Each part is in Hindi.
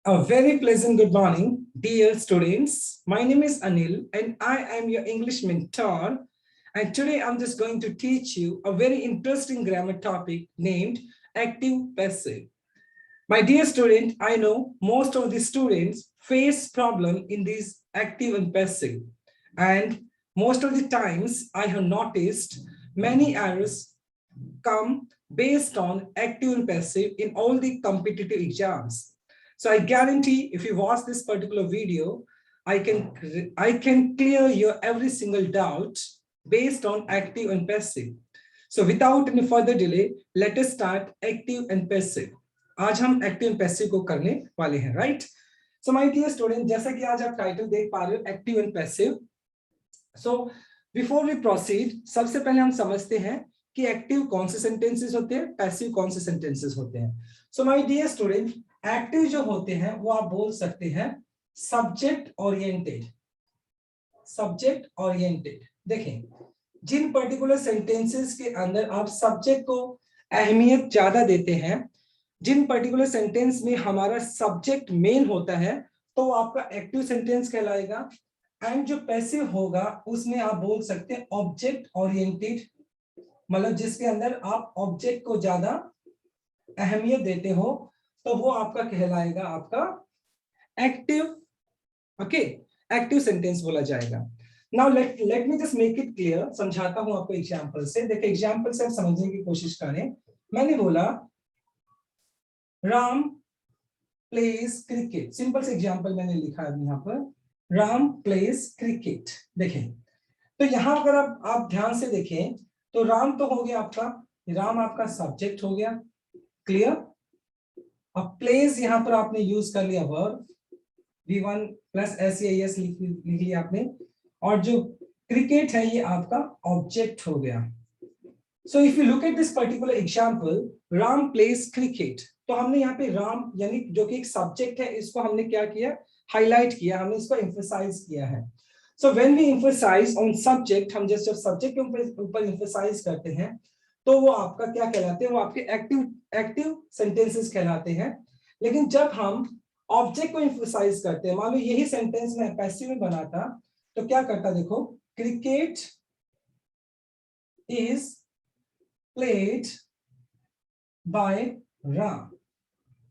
A very pleasant good morning, dear students. My name is Anil and I am your English mentor. And today I'm just going to teach you a very interesting grammar topic named active passive. My dear student, I know most of the students face problem in these active and passive. And most of the times I have noticed many errors come based on active and passive in all the competitive exams. So I guarantee if you watch this particular video, I can clear your every single doubt based on active and passive. So without any further delay, let us start active and passive. आज हम एक्टिव एंड पैसिव को करने वाले हैं, right? So my dear student, जैसा कि आज आप टाइटल देख पा रहे हो, active and passive. So before we proceed, सबसे पहले हम समझते हैं कि एक्टिव कौन से सेंटेंसेस होते हैं, पैसिव कौन से सेंटेंसेस होते हैं. So my dear student, active जो होते हैं वो आप बोल सकते हैं सब्जेक्ट ओरिएंटेड. Subject oriented. देखें, जिन पर्टिकुलर सेंटेंसेस के अंदर आप सब्जेक्ट को अहमियत ज्यादा देते हैं, जिन पर्टिकुलर सेंटेंस में हमारा सब्जेक्ट मेन होता है, तो आपका एक्टिव सेंटेंस कहलाएगा. एंड जो पैसिव होगा उसमें आप बोल सकते हैं ऑब्जेक्ट ओरिएंटेड, मतलब जिसके अंदर आप ऑब्जेक्ट को ज्यादा अहमियत देते हो, तो वो आपका कहलाएगा आपका एक्टिव. ओके, एक्टिव सेंटेंस बोला जाएगा. Now let me just make it clear. समझाता हूं आपको एग्जांपल से. देखिए, एग्जांपल से आप समझने की कोशिश करें. मैंने बोला राम प्लेज क्रिकेट. सिंपल से एग्जांपल मैंने लिखा है यहाँ पर, राम प्लेज क्रिकेट. देखें, तो यहां अगर आप ध्यान से देखें तो राम तो हो गया आपका, राम आपका सब्जेक्ट हो गया, क्लियर. अब प्लेस यहां पर आपने यूज कर लिया वर्ब, V1 प्लस SEIS लिख लिया आपने, और जो क्रिकेट है ये आपका ऑब्जेक्ट हो गया. So if you look at this particular example, Ram place cricket, तो हमने यहाँ पे राम यानी जो कि एक सब्जेक्ट है, इसको हमने क्या किया, हाईलाइट किया, हमने इसको एम्फसाइज किया है. So when we emphasize on subject, हम जब सब्जेक्ट के ऊपर एम्फसाइज करते हैं, तो वो आपका क्या कहलाते हैं, वो आपके एक्टिव सेंटेंसेस कहलाते हैं. लेकिन जब हम ऑब्जेक्ट को एम्फसाइज करते हैं, मान लो यही सेंटेंस में पैसिव में बना था, तो क्या करता, देखो, cricket is played bye Ram.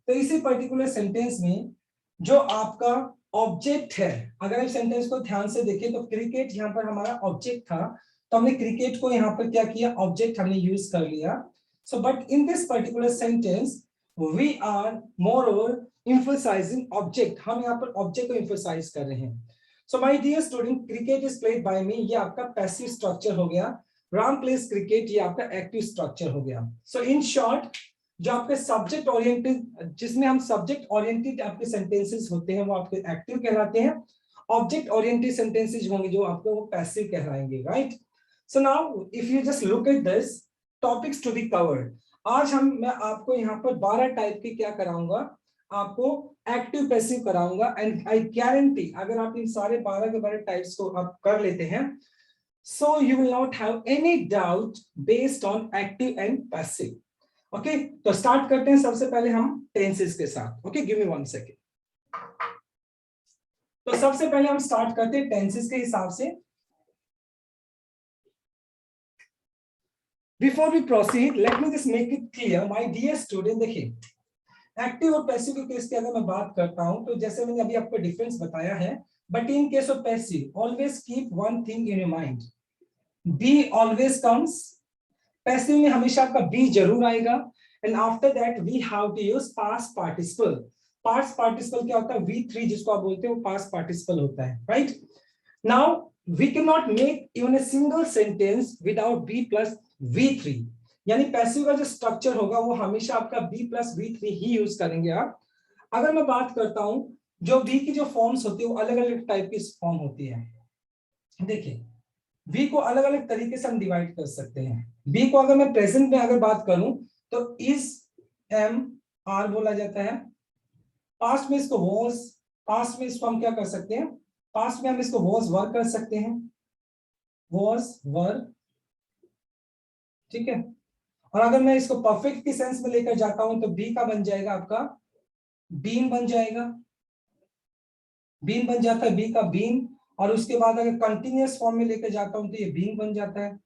तो इसी पर्टिकुलर सेंटेंस में जो आपका ऑब्जेक्ट है, अगर इस सेंटेंस को ध्यान से देखें तो क्रिकेट यहाँ पर हमारा ऑब्जेक्ट था, तो हमने क्रिकेट को यहाँ पर क्या किया, ऑब्जेक्ट हमने यूज कर लिया. So but in this particular sentence we are more over emphasizing object. हम यहाँ पर ऑब्जेक्ट को emphasize कर रहे हैं. So my dear student, cricket is played by me, ये आपका पैसिव स्ट्रक्चर हो गया. राम प्लेस क्रिकेट, ये आपका एक्टिव स्ट्रक्चर हो गया. सो इन शॉर्ट, जो आपके सब्जेक्ट ओरिएंटेड, जिसमें हम सब्जेक्ट ओरिएंटेड आपके सेंटेंसेस होते हैं, वो आपके एक्टिव कहलाते हैं. ऑब्जेक्ट ओरिएंटेड सेंटेंसेस होंगे जो आपको वो पैसिव कहलाएंगे, right. So now if you just look at this topics to be covered, आज मैं आपको यहाँ पर 12 टाइप के क्या कराऊंगा, आपको एक्टिव पैसिव कराऊंगा. एंड आई गारंटी अगर आप इन सारे 12 के 12 टाइप्स को आप कर लेते हैं, so you will not have any doubt based on active and passive. Okay, तो स्टार्ट करते हैं सबसे पहले हम टेंसेस के साथ. Okay, give me 1 second. तो सबसे पहले हम स्टार्ट करते हैं टेंसेस के हिसाब से. Before we proceed, let me just make it clear my dear student. देखिए, एक्टिव और पैसिव के केस की अगर मैं बात करता हूं, तो जैसे मैंने अभी आपको डिफरेंस बताया है, but in case of passive always keep one thing in your mind, B always comes. Passive में हमेशा आपका बी जरूर आएगा. And after that we have to use past participle. Past participle क्या होता है, V3 जिसको आप बोलते हो, पास्ट पार्टिसिपल होता है, right. Now we can not make even a single sentence without B plus V3. यानी पैसिव का जो स्ट्रक्चर होगा वो हमेशा आपका बी प्लस V3 ही यूज करेंगे आप. अगर मैं बात करता हूं, जो बी की जो फॉर्म्स होती है वो अलग अलग टाइप की फॉर्म होती है. देखिए, बी को अलग अलग तरीके से हम डिवाइड कर सकते हैं. बी को अगर मैं प्रेजेंट में अगर बात करूं तो इज, एम, आर बोला जाता है. पास्ट में इसको वॉज, पास्ट में इसको हम क्या कर सकते हैं, पास्ट में हम इसको वॉज वर कर सकते हैं, वॉज वर, ठीक है. और अगर मैं इसको परफेक्ट की सेंस में लेकर जाता हूं तो बी का बन जाएगा आपका बीम बन जाएगा, बीम बन जाता है, बी का बीम। और उसके बाद अगर कंटिन्यूअस फॉर्म में लेके जाता हूं तो ये बीम बन जाता है,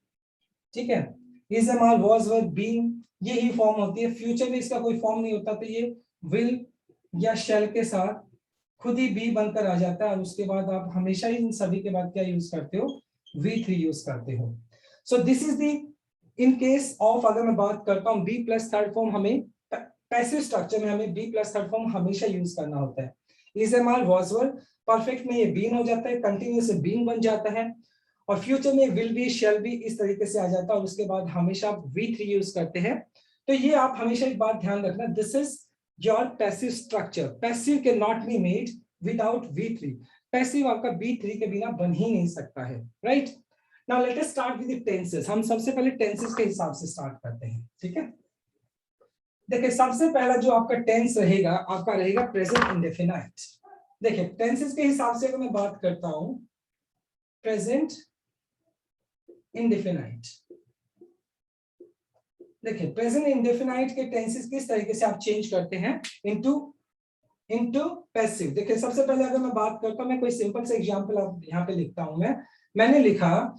ठीक है। Is am are was were been, ये ही फॉर्म होती है। फ्यूचर में इसका कोई फॉर्म नहीं होता, तो ये विल या शेल के साथ खुद ही बी बनकर आ जाता है। और उसके बाद आप हमेशा ही इन सभी के बाद क्या यूज करते हो, V3 यूज करते हो। So this is the, in case of अगर मैं बात करता हूँ बी प्लस थर्ड फॉर्म, हमें पैसिव स्ट्रक्चर में हमें बी प्लस थर्ड फॉर्म हमेशा यूज करना होता है। Is am are was were, perfect में ये बीन हो जाता है, कंटिन्यूस बीन बन जाता है। और फ्यूचर में विल बी, शैल बी, इस तरीके से आ जाता है। और उसके बाद हमेशा आप V3 यूज करते हैं। तो ये आप हमेशा एक बात ध्यान रखना, this is your passive structure. Passive can not be made without V3। Passive आपका V3 के बिना बन ही नहीं सकता है, right. Now let us start with the tenses. हम सबसे पहले टेंसेस के हिसाब से स्टार्ट करते हैं, ठीक है। देखिए सबसे पहला जो आपका टेंस रहेगा, आपका रहेगा प्रेजेंट इंडेफिनाइट। देखिए टेंसेस के हिसाब से अगर मैं बात करता हूं, प्रेजेंट इंडेफिनाइट। देखिए प्रेजेंट इंडेफिनाइट के टेंसेस किस तरीके से आप चेंज करते हैं इनटू पैसिव। देखिए सबसे पहले अगर मैं बात करता हूं, मैं कोई सिंपल से एग्जांपल आप यहां पे लिखता हूं। मैंने लिखा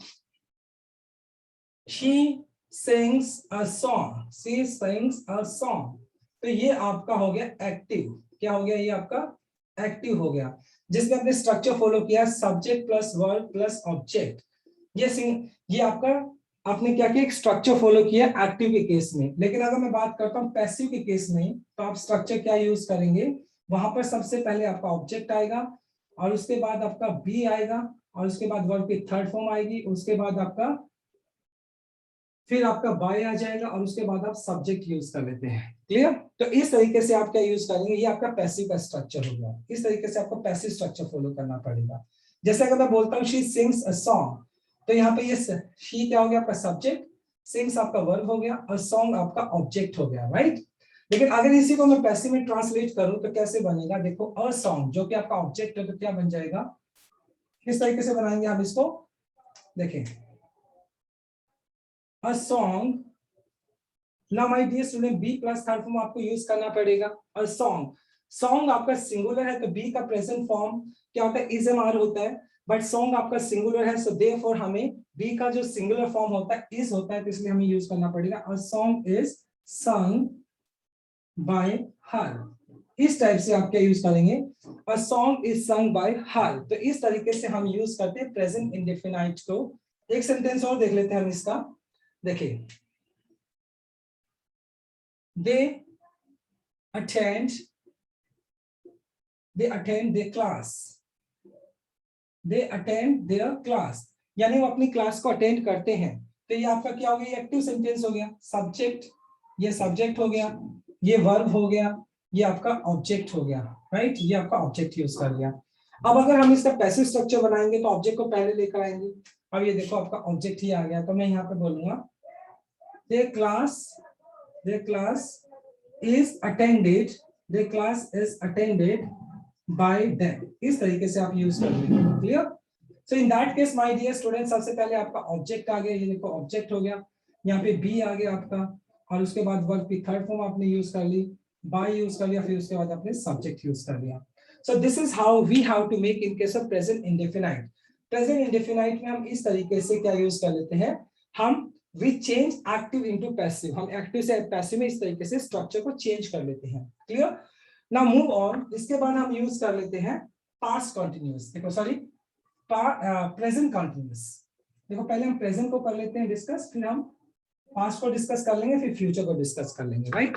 she sings a song, she sings a song। तो ये आपका हो गया एक्टिव। क्या हो गया, ये आपका एक्टिव हो गया, जिसमें आपने स्ट्रक्चर फॉलो किया, subject plus verb plus object. ये आपका आपने क्या किया, एक स्ट्रक्चर फॉलो किया एक्टिव के केस में। लेकिन अगर मैं बात करता हूं पैसिव के केस में, तो आप स्ट्रक्चर क्या यूज करेंगे, वहां पर सबसे पहले आपका ऑब्जेक्ट आएगा, और उसके बाद आपका बी आएगा, और उसके बाद वर्ब की थर्ड फॉर्म आएगी, उसके बाद आपका फिर आपका बाय आ जाएगा, और उसके बाद आप सब्जेक्ट यूज कर लेते हैं। क्लियर। तो इस तरीके से आप क्या यूज करेंगे, ये आपका पैसिव का स्ट्रक्चर हो गया। इस तरीके से आपको पैसिव स्ट्रक्चर फॉलो करना पड़ेगा। जैसे अगर मैं बोलता हूँ शी सिंग्स अ सॉन्ग, तो यहाँ पे ये शी क्या हो गया आपका सब्जेक्ट, सिंग्स आपका वर्ब हो गया, और सॉन्ग आपका ऑब्जेक्ट हो गया, राइट। लेकिन अगर इसी को मैं पैसिव में ट्रांसलेट करूं तो कैसे बनेगा, देखो अ सॉन्ग जो कि आपका ऑब्जेक्ट है, तो क्या बन जाएगा, किस तरीके से बनाएंगे हम इसको, देखें a song। now my dear student b plus third form आपको यूज करना पड़ेगा। a song, सॉन्ग आपका सिंगुलर है, तो b का प्रेजेंट फॉर्म क्या होता है, इज एम आर होता है। बट सॉन्ग आपका सिंगुलर है, सो देयरफॉर हमें b का जो सिंगुलर फॉर्म होता है इज होता है, तो इसलिए हमें यूज करना पड़ेगा a song is sung by her। इस टाइप से आप क्या यूज करेंगे, a song is sung by her। तो इस तरीके से हम यूज करते हैं प्रेजेंट इंडेफिनाइट को। एक सेंटेंस और देख लेते हैं हम इसका। देखिए they attend their class, they attend their class, यानी वो अपनी क्लास को अटेंड करते हैं। तो ये आपका क्या हो गया, ये एक्टिव सेंटेंस हो गया। सब्जेक्ट, ये सब्जेक्ट हो गया, ये वर्ब हो गया, ये आपका ऑब्जेक्ट हो गया, राइट। ये आपका ऑब्जेक्ट यूज कर लिया। अब अगर हम इसका पैसिव स्ट्रक्चर बनाएंगे तो ऑब्जेक्ट को पहले लेकर आएंगे। अब ये देखो आपका ऑब्जेक्ट ही आ गया, तो मैं यहाँ पे बोलूंगा their class is attended, their class is attended by them। इस तरीके से आप यूज कर लेंगे। Clear. So in that case my dear student, सबसे पहले आपका ऑब्जेक्ट आ गया, ये देखो ऑब्जेक्ट हो गया, यहाँ पे बी आ गया आपका, और उसके बाद वर्ब की थर्ड फॉर्म आपने यूज कर ली, बाय यूज कर लिया, फिर उसके बाद आपने सब्जेक्ट यूज कर लिया। So this is how we have to make in case of present indefinite. Present indefinite में हम इस तरीके से क्या यूज कर लेते हैं, हम we change active into passive। हम एक्टिव से पैसिव में इस तरीके से स्ट्रक्चर को चेंज कर लेते हैं। क्लियर। Now move on. इसके बाद हम यूज कर लेते हैं पास्ट कंटिन्यूअस। देखो सॉरी, प्रेजेंट कंटिन्यूअस। देखो पहले हम प्रेजेंट को कर लेते हैं डिस्कस, फिर हम पास्ट को डिस्कस कर लेंगे, फिर फ्यूचर को डिस्कस कर लेंगे, राइट।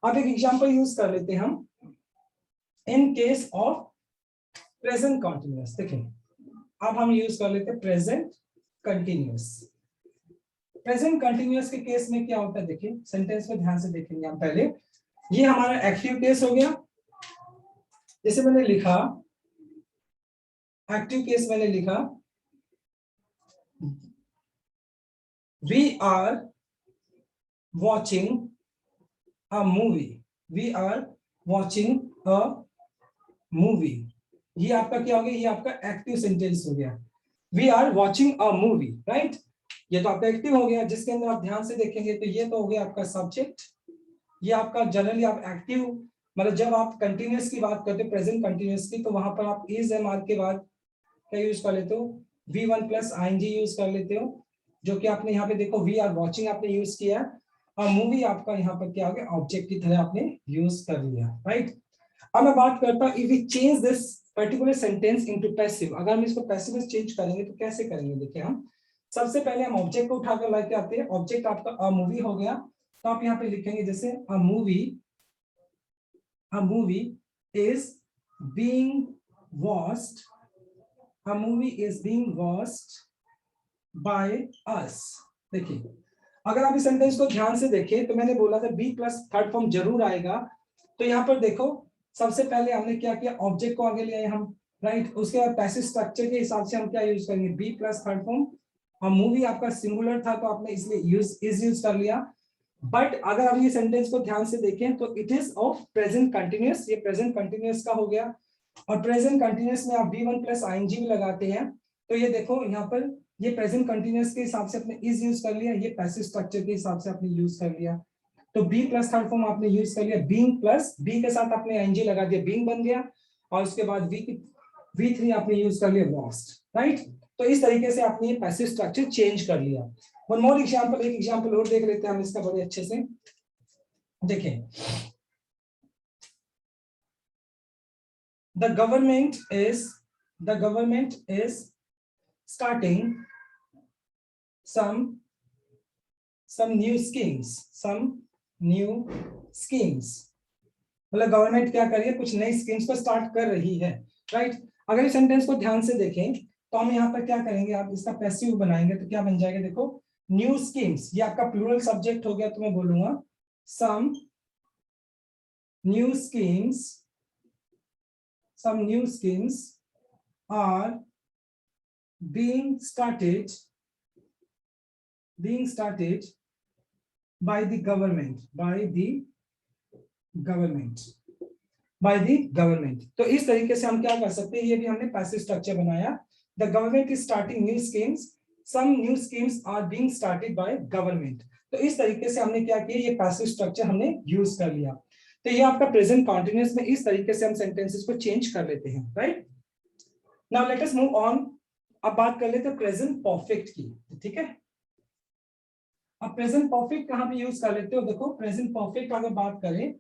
अब एक एग्जांपल यूज कर लेते हैं हम इन केस ऑफ प्रेजेंट कंटिन्यूअस। देखिए अब हम यूज कर लेते हैं प्रेजेंट कंटिन्यूअस। प्रेजेंट कंटिन्यूअस के केस में क्या होता है, देखिए सेंटेंस को ध्यान से देखेंगे हम पहले। ये हमारा एक्टिव केस हो गया, जैसे मैंने लिखा एक्टिव केस, मैंने लिखा we are watching a movie, we are watching a movie. ये आपका क्या हो गया, ये आपका एक्टिव सेंटेंस हो गया, we are watching a movie, right. ये तो आपका एक्टिव हो गया, जिसके अंदर आप ध्यान से देखेंगे तो ये तो हो गया आपका सब्जेक्ट। ये आपका जनरली आप एक्टिव मतलब जब आप कंटिन्यूअस की बात करते हो, प्रेजेंट कंटिन्यूअस की, तो वहां पर आप इज एम आर के बाद क्या यूज कर लेते हो, V1 प्लस आईएनजी यूज कर लेते हो, जो कि आपने यहाँ पे देखो वी आर वॉचिंग आपने यूज किया, और मूवी आपका यहाँ पर क्या आ गया, ऑब्जेक्ट की तरह आपने यूज कर लिया, राइट। अब मैं बात करता हूँ, if we change this particular sentence into passive, अगर हम इसको पैसिव में चेंज करेंगे तो कैसे करेंगे, देखिए हम सबसे पहले हम ऑब्जेक्ट को उठाकर लेके आते हैं, ऑब्जेक्ट आपका अ मूवी हो गया, तो आप यहाँ पे लिखेंगे जैसे a movie is being watched, a movie is being watched by us। देखिए अगर आप इस सेंटेंस को ध्यान से देखें तो मैंने बोला था बी प्लस थर्ड फॉर्म जरूर आएगा, तो यहाँ पर देखो सबसे पहले हमने क्या किया, ऑब्जेक्ट को आगे ले आए हम, राइट। उसके बाद पैसिव स्ट्रक्चर के हिसाब से हम क्या यूज करेंगे, बी प्लस थर्ड फॉर्म, और मूवी आपका सिंगुलर था तो आपने इसलिए यूज कर लिया। बट अगर आप ये सेंटेंस को ध्यान से देखें तो it is of present continuous, ये प्रेजेंट कंटिन्यूअस का हो गया, और प्रेजेंट कंटिन्यूअस में आप V1 प्लस आईएनजी भी लगाते हैं, तो ये देखो यहाँ पर ये प्रेजेंट कंटिन्यूअस के हिसाब से आपने इज यूज कर लिया, ये पैसिव स्ट्रक्चर के हिसाब से आपने यूज कर लिया, तो बी प्लस थर्ड फॉर्म आपने यूज कर लिया, बीइंग प्लस बी के साथ आपने आईएनजी लगा दिया, बीइंग बन गया, और उसके बाद V3 आपने यूज कर लिया वॉस्ट, राइट। तो इस तरीके से आपने ये पैसिव स्ट्रक्चर चेंज कर लिया। वन मोर एग्जांपल, एक एग्जांपल और देख लेते हैं हम इसका बड़े अच्छे से, देखें। The government is starting some new schemes, मतलब गवर्नमेंट क्या कर रही है, कुछ नई स्कीम्स को स्टार्ट कर रही है, राइट। अगर इस सेंटेंस को ध्यान से देखें तो हम यहाँ पर क्या करेंगे, आप इसका पैसिव बनाएंगे तो क्या बन जाएगा, देखो न्यू स्कीम्स, ये आपका प्लूरल सब्जेक्ट हो गया, तो मैं बोलूंगा some new schemes are being started by the government, तो इस तरीके से हम क्या कर सकते हैं, ये भी हमने पैसिव स्ट्रक्चर बनाया, the government is starting new schemes, some new schemes are being started by government, तो इस तरीके से हमने क्या किया, ये पैसिव स्ट्रक्चर हमने यूज कर लिया। तो ये आपका प्रेजेंट कंटीन्यूअस में इस तरीके से हम सेंटेंसेस को चेंज कर लेते हैं, right. Now let us move on, अब बात कर लेते हैं प्रेजेंट परफेक्ट की, ठीक है। अब प्रेजेंट परफेक्ट कहां पे यूज कर लेते हो, देखो प्रेजेंट परफेक्ट अगर बात करें,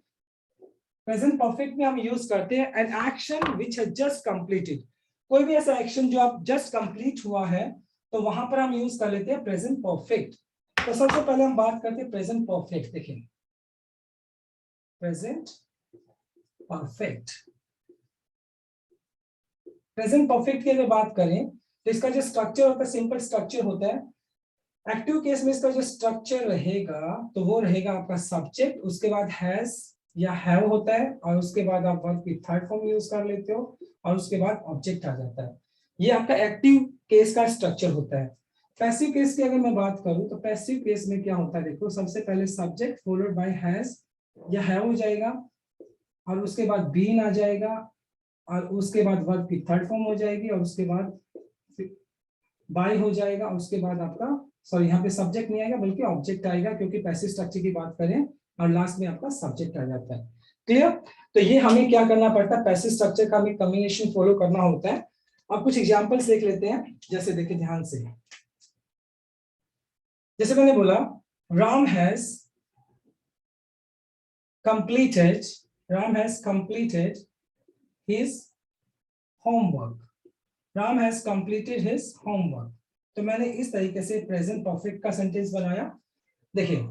प्रेजेंट परफेक्ट में हम यूज करते हैं an action which has just completed, कोई भी ऐसा एक्शन जो आप जस्ट कंप्लीट हुआ है तो वहां पर हम यूज कर लेते हैं प्रेजेंट परफेक्ट। तो सबसे पहले हम बात करते हैं प्रेजेंट परफेक्ट, देखिए प्रेजेंट परफेक्ट, प्रेजेंट परफेक्ट की अगर बात करें तो इसका जो स्ट्रक्चर होता है, सिंपल स्ट्रक्चर होता है। एक्टिव केस में इसका जो स्ट्रक्चर रहेगा तो वो रहेगा आपका सब्जेक्ट, उसके बाद हैज या हैव होता है, और उसके बाद आप वर्ब की थर्ड फॉर्म यूज कर लेते हो, और उसके बाद ऑब्जेक्ट आ जाता है। ये आपका एक्टिव केस का स्ट्रक्चर होता है। पैसिव केस की अगर मैं बात करूं तो पैसिव केस में क्या होता है, देखो सबसे पहले सब्जेक्ट फॉलोड बाय हैज या हैव हो जाएगा, और उसके बाद बीन आ जाएगा, और उसके बाद वर्ब की थर्ड फॉर्म हो जाएगी, और उसके बाद बाय हो जाएगा, और उसके बाद आपका सॉरी यहाँ पे सब्जेक्ट नहीं आएगा बल्कि ऑब्जेक्ट आएगा, क्योंकि पैसिव स्ट्रक्चर की बात करें, और लास्ट में आपका सब्जेक्ट आ जाता है। क्लियर। तो ये हमें क्या करना पड़ता है, पैसिव स्ट्रक्चर का हमें कॉम्बिनेशन फॉलो करना होता है। अब कुछ एग्जांपल्स देख लेते हैं, जैसे देखिए ध्यान से, जैसे मैंने बोला Ram has completed his homework, Ram has completed his homework, तो मैंने इस तरीके से प्रेजेंट परफेक्ट का सेंटेंस बनाया। देखिए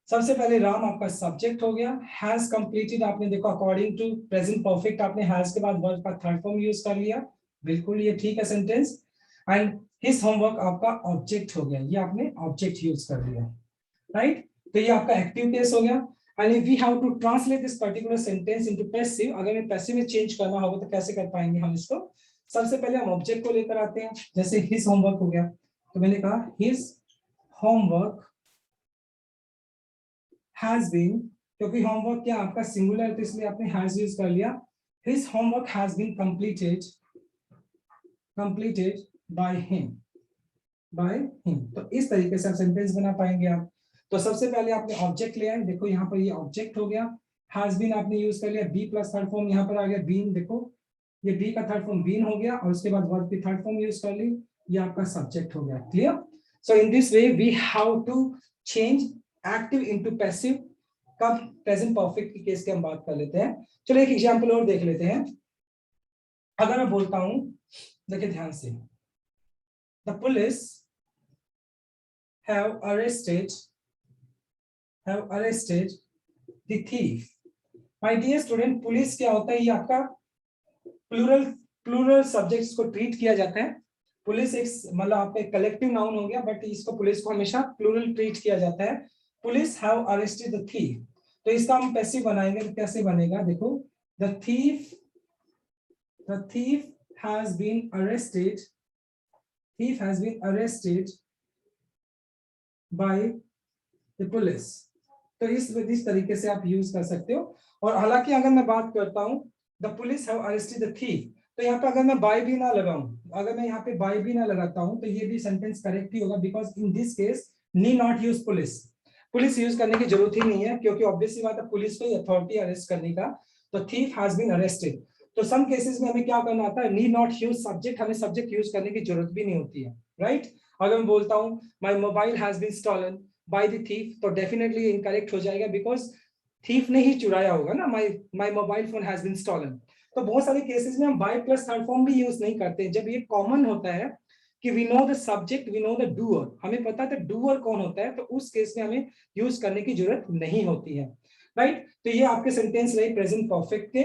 सबसे पहले राम आपका सब्जेक्ट हो गया, हैज कंप्लीटेड आपने देखो अकॉर्डिंग टू प्रेजेंट परफेक्ट आपने हैज के बाद वर्ब का थर्ड फॉर्म यूज कर लिया, बिल्कुल ये ठीक है सेंटेंस। एंड हिज होमवर्क आपका ऑब्जेक्ट हो गया, ये आपने ऑब्जेक्ट यूज कर लिया, राइट। तो ये आपका एक्टिव केस हो गया। And we have to translate this particular sentence into passive, अगर हमें पैसिव में चेंज करना होगा तो कैसे कर पाएंगे हम इसको, सबसे पहले हम ऑब्जेक्ट को लेकर आते हैं, जैसे हिज होमवर्क हो गया, तो मैंने कहा हिज होमवर्क हैज बीन, क्योंकि होमवर्क क्या आपका सिंगुलर है तो इसलिए आपने हैज यूज कर लिया, his homework has been completed by him, तो इस तरीके से आप सेंटेंस बना पाएंगे आप। तो सबसे पहले आपने ऑब्जेक्ट ले आए, देखो यहाँ पर ये ऑब्जेक्ट हो गया, हैज बीन आपने यूज कर लिया, बी प्लस थर्ड फॉर्म यहाँ पर आ गया बीन, देखो ये बी का थर्ड फॉर्म बीन हो गया और उसके बाद वर्ब की थर्ड फॉर्म यूज कर ली, ये आपका सब्जेक्ट हो गया। Clear? So in this way we have to change active into passive. कब? प्रेजेंट परफेक्ट के केस की हम बात कर लेते हैं। चलो एक एग्जांपल और देख लेते हैं। अगर मैं बोलता हूं, देखिए ध्यान से, the police have arrested the thief. My dear student, police क्या होता है? ये आपका प्लूरल सब्जेक्ट्स को ट्रीट किया जाता है। पुलिस एक मतलब आपका कलेक्टिव नाउन हो गया, बट इसको पुलिस को हमेशा प्लूरल ट्रीट किया जाता है। Police have arrested the thief, तो इसका हम पैसिव बनाएंगे तो कैसे बनेगा? देखो, the thief has been arrested by the police. तो इस तरीके से आप यूज कर सकते हो। और हालांकि अगर मैं बात करता हूं the police have arrested the thief, तो यहाँ पे अगर मैं बाय भी ना लगाऊं, अगर मैं यहाँ पे बाय भी ना लगाता हूं, तो ये भी सेंटेंस करेक्ट ही होगा, because in this case need not use police use करने की जरूरत ही नहीं है, क्योंकि ऑब्वियसली बात है पुलिस को अथॉरिटी अरेस्ट करने का। तो थीफ हैज बीन अरेस्टेड, तो सम केसेस में हमें क्या करना आता है? नीड नॉट यूज सब्जेक्ट, हमें सब्जेक्ट यूज करने की जरूरत भी नहीं होती है, राइट? अगर मैं बोलता हूं my mobile has been stolen by the thief, तो डेफिनेटली इनकरेक्ट हो जाएगा, बिकॉज थीफ ने ही चुराया होगा ना, my mobile phone has been stolen. तो बहुत सारे केसेस में हम बाय प्लस थर्ड फॉर्म भी यूज नहीं करते। जब ये कॉमन होता है कि we know the subject, we know the doer, हमें पता है डूअर कौन होता है, तो उस केस में हमें यूज करने की जरूरत नहीं होती है, राइट? तो ये आपके सेंटेंस रहे प्रेजेंट परफेक्ट के।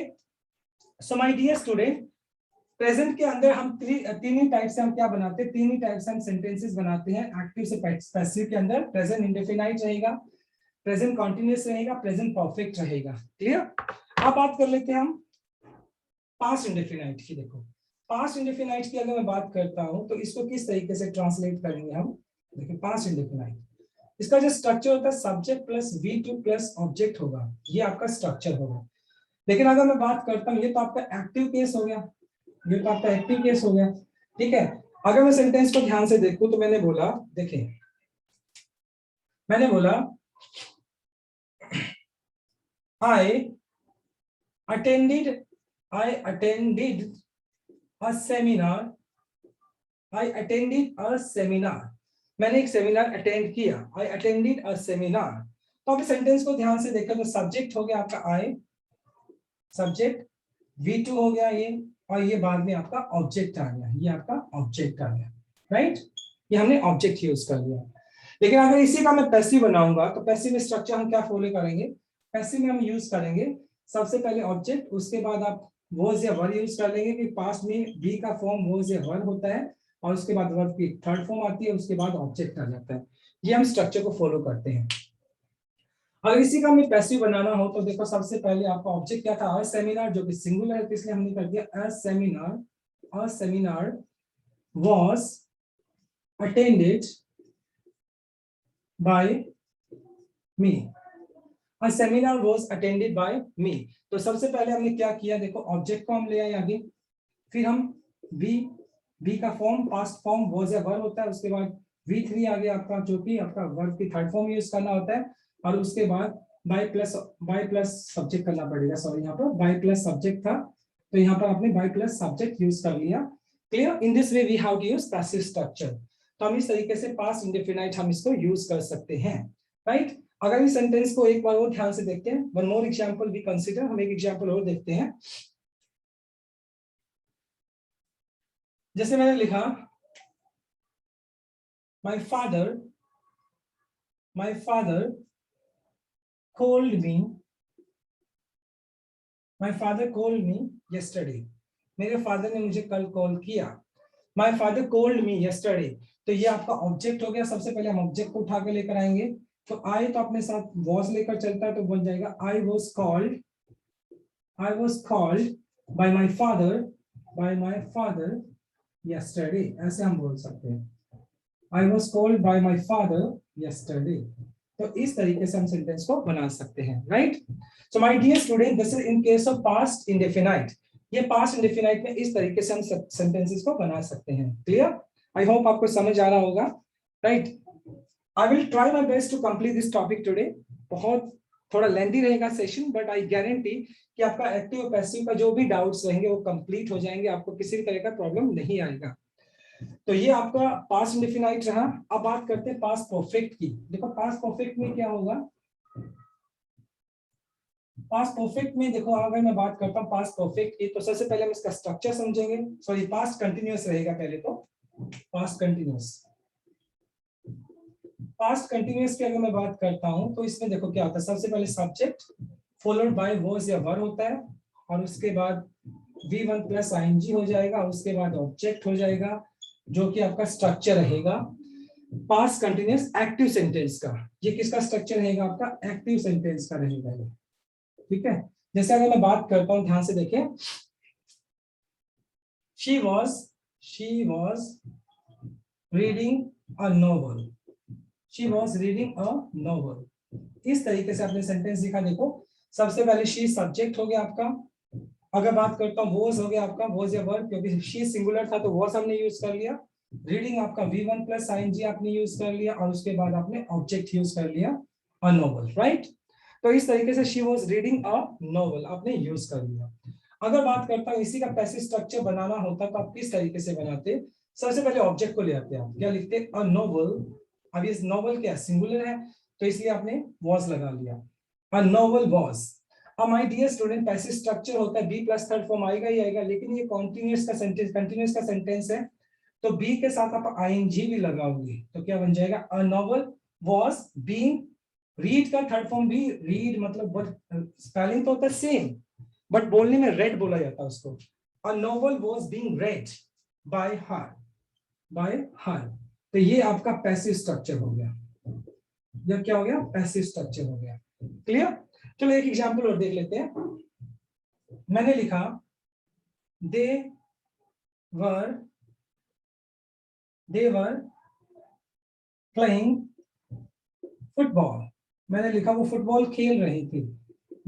So my dear student, present के अंदर हम तीन ही टाइप से हम क्या बनाते हैं? तीन ही टाइप से हम सेंटेंसेस बनाते हैं। एक्टिव से पैसिव के अंदर प्रेजेंट इंडेफिनाइट रहेगा, प्रेजेंट कॉन्टिन्यूअस रहेगा, प्रेजेंट परफेक्ट रहेगा। क्लियर? अब बात कर लेते हैं हम पास्ट इंडेफिनाइट की। देखो, पास्ट इंडेफिनाइट की अगर मैं बात करता हूं तो इसको किस तरीके से ट्रांसलेट करेंगे हम? देखिए, पास्ट इंडेफिनाइट, इसका जो स्ट्रक्चर होता है subject plus V2 plus object होगा, ये आपका स्ट्रक्चर होगा। लेकिन अगर मैं बात करता हूँ, ये तो आपका एक्टिव केस हो गया, ये तो आपका एक्टिव केस हो गया, ठीक है? अगर मैं सेंटेंस को ध्यान से देखूं तो मैंने बोला, देखिए मैंने बोला I attended a seminar. मैंने एक सेमिनार अटेंड किया। I attended a seminar. तो अब सेंटेंस को ध्यान से देखा तो सब्जेक्ट हो गया आपका I, सब्जेक्ट V2 हो गया ये, और ये बाद में आपका ऑब्जेक्ट आ गया, ये आपका ऑब्जेक्ट आ गया, राइट? ये हमने ऑब्जेक्ट यूज कर लिया। लेकिन अगर इसी का मैं पैसिव बनाऊंगा तो पैसिव स्ट्रक्चर हम क्या फॉलो करेंगे? पैसिव में हम यूज करेंगे सबसे पहले ऑब्जेक्ट, उसके बाद आप वॉज या वर यूज कर लेंगे कि पास्ट में बी का फॉर्म वॉज या वर होता है, और उसके बाद वर्ब की थर्ड फॉर्म आती है, उसके बाद ऑब्जेक्ट आ जाता है। ये हम स्ट्रक्चर को फॉलो करते हैं। अगर इसी का हमें पैसिव बनाना हो तो देखो, सबसे पहले आपका ऑब्जेक्ट क्या था? अ सेमिनार, जो कि सिंगुलर है, इसलिए हमने कर दिया a seminar was attended by me. A seminar was attended by me. तो सबसे पहले हमने क्या किया? देखो, ऑब्जेक्ट को हम ले आए आगे, फिर हम बी का फॉर्म पास्ट फॉर्म वाज या वर होता है, उसके बाद V3 आ गया आपका, जो कि आपका वर्ब की थर्ड फॉर्म यूज करना होता है, और उसके बाद बाय प्लस सब्जेक्ट करना पड़ेगा। सॉरी, यहाँ पर बाय प्लस सब्जेक्ट था, तो यहाँ पर आपने बाय प्लस सब्जेक्ट यूज कर लिया। Clear? In this way we have to use passive structure. तो हम इस तरीके से पास्ट इंडेफिनाइट हम इसको यूज कर सकते हैं, राइट? अगर इस सेंटेंस को एक बार और ध्यान से देखते हैं, one more example we consider, हम एक एग्जांपल और देखते हैं। जैसे मैंने लिखा, my father called me yesterday. मेरे फादर ने मुझे कल कॉल किया। My father called me yesterday, तो ये आपका ऑब्जेक्ट हो गया। सबसे पहले हम ऑब्जेक्ट को उठा के लेकर आएंगे, तो आई तो अपने साथ was लेकर चलता है, तो बन जाएगा I was called by my father yesterday। ऐसे हम बोल सकते हैं, I was called by my father yesterday। तो इस तरीके से हम सेंटेंस को बना सकते हैं, right? So my dear student, this is in case of past indefinite. ये पास्ट इंडेफिनाइट में इस तरीके से हम सेंटेंसेस को बना सकते हैं। क्लियर? आई होप आपको समझ आ रहा होगा, right? I will try my best to complete this topic today. बहुत थोड़ा लेंथी रहेगा सेशन, बट आई गारंटी कि आपका एक्टिव और पैसिव का जो भी डाउट्स रहेंगे वो कंप्लीट हो जाएंगे, आपको किसी भी तरह का प्रॉब्लम नहीं आएगा। तो ये आपका पास्ट इंडेफिनाइट रहा। अब बात करते हैं पास्ट परफेक्ट की। देखो पास्ट परफेक्ट में क्या होगा, पास्ट परफेक्ट में देखो अगर मैं बात करता हूँ पास्ट परफेक्ट की, तो सबसे पहले हम इसका स्ट्रक्चर समझेंगे। सॉरी, पास्ट कंटिन्यूअस रहेगा पहले तो। पास्ट कंटिन्यूअस, पास्ट कंटिन्यूअस की अगर मैं बात करता हूं तो इसमें देखो क्या होता है, सबसे पहले सब्जेक्ट फॉलोड बाय वाज या वर होता है, और उसके बाद V1 प्लस ing हो जाएगा, उसके बाद ऑब्जेक्ट हो जाएगा, जो कि आपका स्ट्रक्चर रहेगा पास्ट कंटिन्यूअस एक्टिव सेंटेंस का। ये किसका स्ट्रक्चर रहेगा, आपका एक्टिव सेंटेंस का रहेगा ये, ठीक है। जैसे अगर मैं बात करता हूं, ध्यान से देखें, she was reading a novel, she was reading a novel. इस तरीके से आपने सेंटेंस लिखा। देखो सबसे पहले शी सब्जेक्ट हो गया आपका, अगर बात करता हूँ वॉज हो गया आपका, वॉज या वर्ब, क्योंकि शी सिंगुलर था तो वॉज हमने यूज कर लिया। रीडिंग आपका V1 प्लस ing आपने यूज कर लिया, और उसके बाद आपने ऑब्जेक्ट यूज कर लिया अ नोवेल, राइट। तो इस तरीके से she was reading a novel आपने यूज कर लिया। अगर बात करता हूँ इसी का पैसिव स्ट्रक्चर बनाना होता तो आप किस तरीके से बनाते, सबसे पहले ऑब्जेक्ट को ले आते हैं, आप क्या लिखते हैं, अ नोवेल। अब इस नोवेल क्या सिंगुलर है, तो इसलिए आपने वॉज लगा लिया, अ नोवेल वॉज। अब my dear student, passive structure होता है बी प्लस थर्ड फॉर्म आएगा ही आएगा, लेकिन ये कॉन्टिन्यूअस का सेंटेंस है, तो बी के साथ आप ing भी लगाओगे तो क्या बन जाएगा, अ नोवेल वॉज बीइंग, रीड का थर्ड फॉर्म भी रीड, मतलब स्पेलिंग तो होता है सेम, बट बोलने में रेड बोला जाता है उसको। अ novel was being red bye हर। तो ये आपका पैसिव स्ट्रक्चर हो गया, यह क्या हो गया, पैसिव स्ट्रक्चर हो गया। क्लियर। चलो एक एग्जांपल और देख लेते हैं। मैंने लिखा दे वर प्लेइंग फुटबॉल, मैंने लिखा वो फुटबॉल खेल रही थी,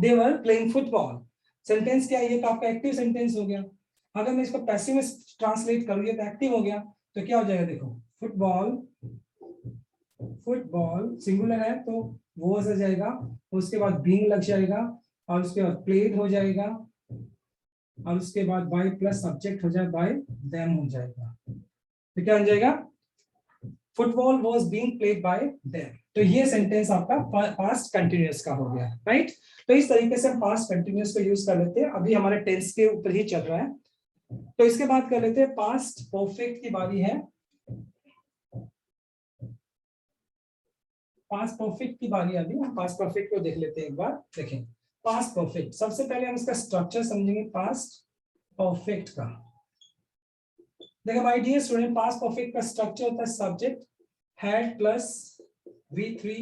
दे वर प्लेइंग फुटबॉल। सेंटेंस क्या है, ये तो आपका एक्टिव सेंटेंस हो गया। अगर मैं इसको पैसिव में ट्रांसलेट करूँ तो एक्टिव हो गया, तो क्या हो जाएगा, देखो फुटबॉल सिंगुलर है तो वो आ जाएगा, उसके बाद बीइंग लग जाएगा, और उसके बाद प्लेड हो जाएगा, और उसके बाद बाय प्लस सब्जेक्ट हो जाए, बाय देम हो जाएगा, तो क्या बन जाएगा, football was being played by them. तो ये सेंटेंस आपका पास्ट कंटिन्यूअस का हो गया, राइट। तो इस तरीके से हम पास्ट कंटिन्यूअस को यूज कर लेते हैं। अभी हमारे टेंस के ऊपर ही चल रहा है, तो इसके बाद कर लेते हैं पास्ट परफेक्ट की बारी है। पास्ट परफेक्ट की बारी, अभी हम पास्ट परफेक्ट को देख लेते हैं एक बार। देखें पास्ट परफेक्ट, सबसे पहले हम इसका स्ट्रक्चर समझेंगे पास्ट परफेक्ट का। देखो my dear student, past perfect का स्ट्रक्चर होता है subject had plus V3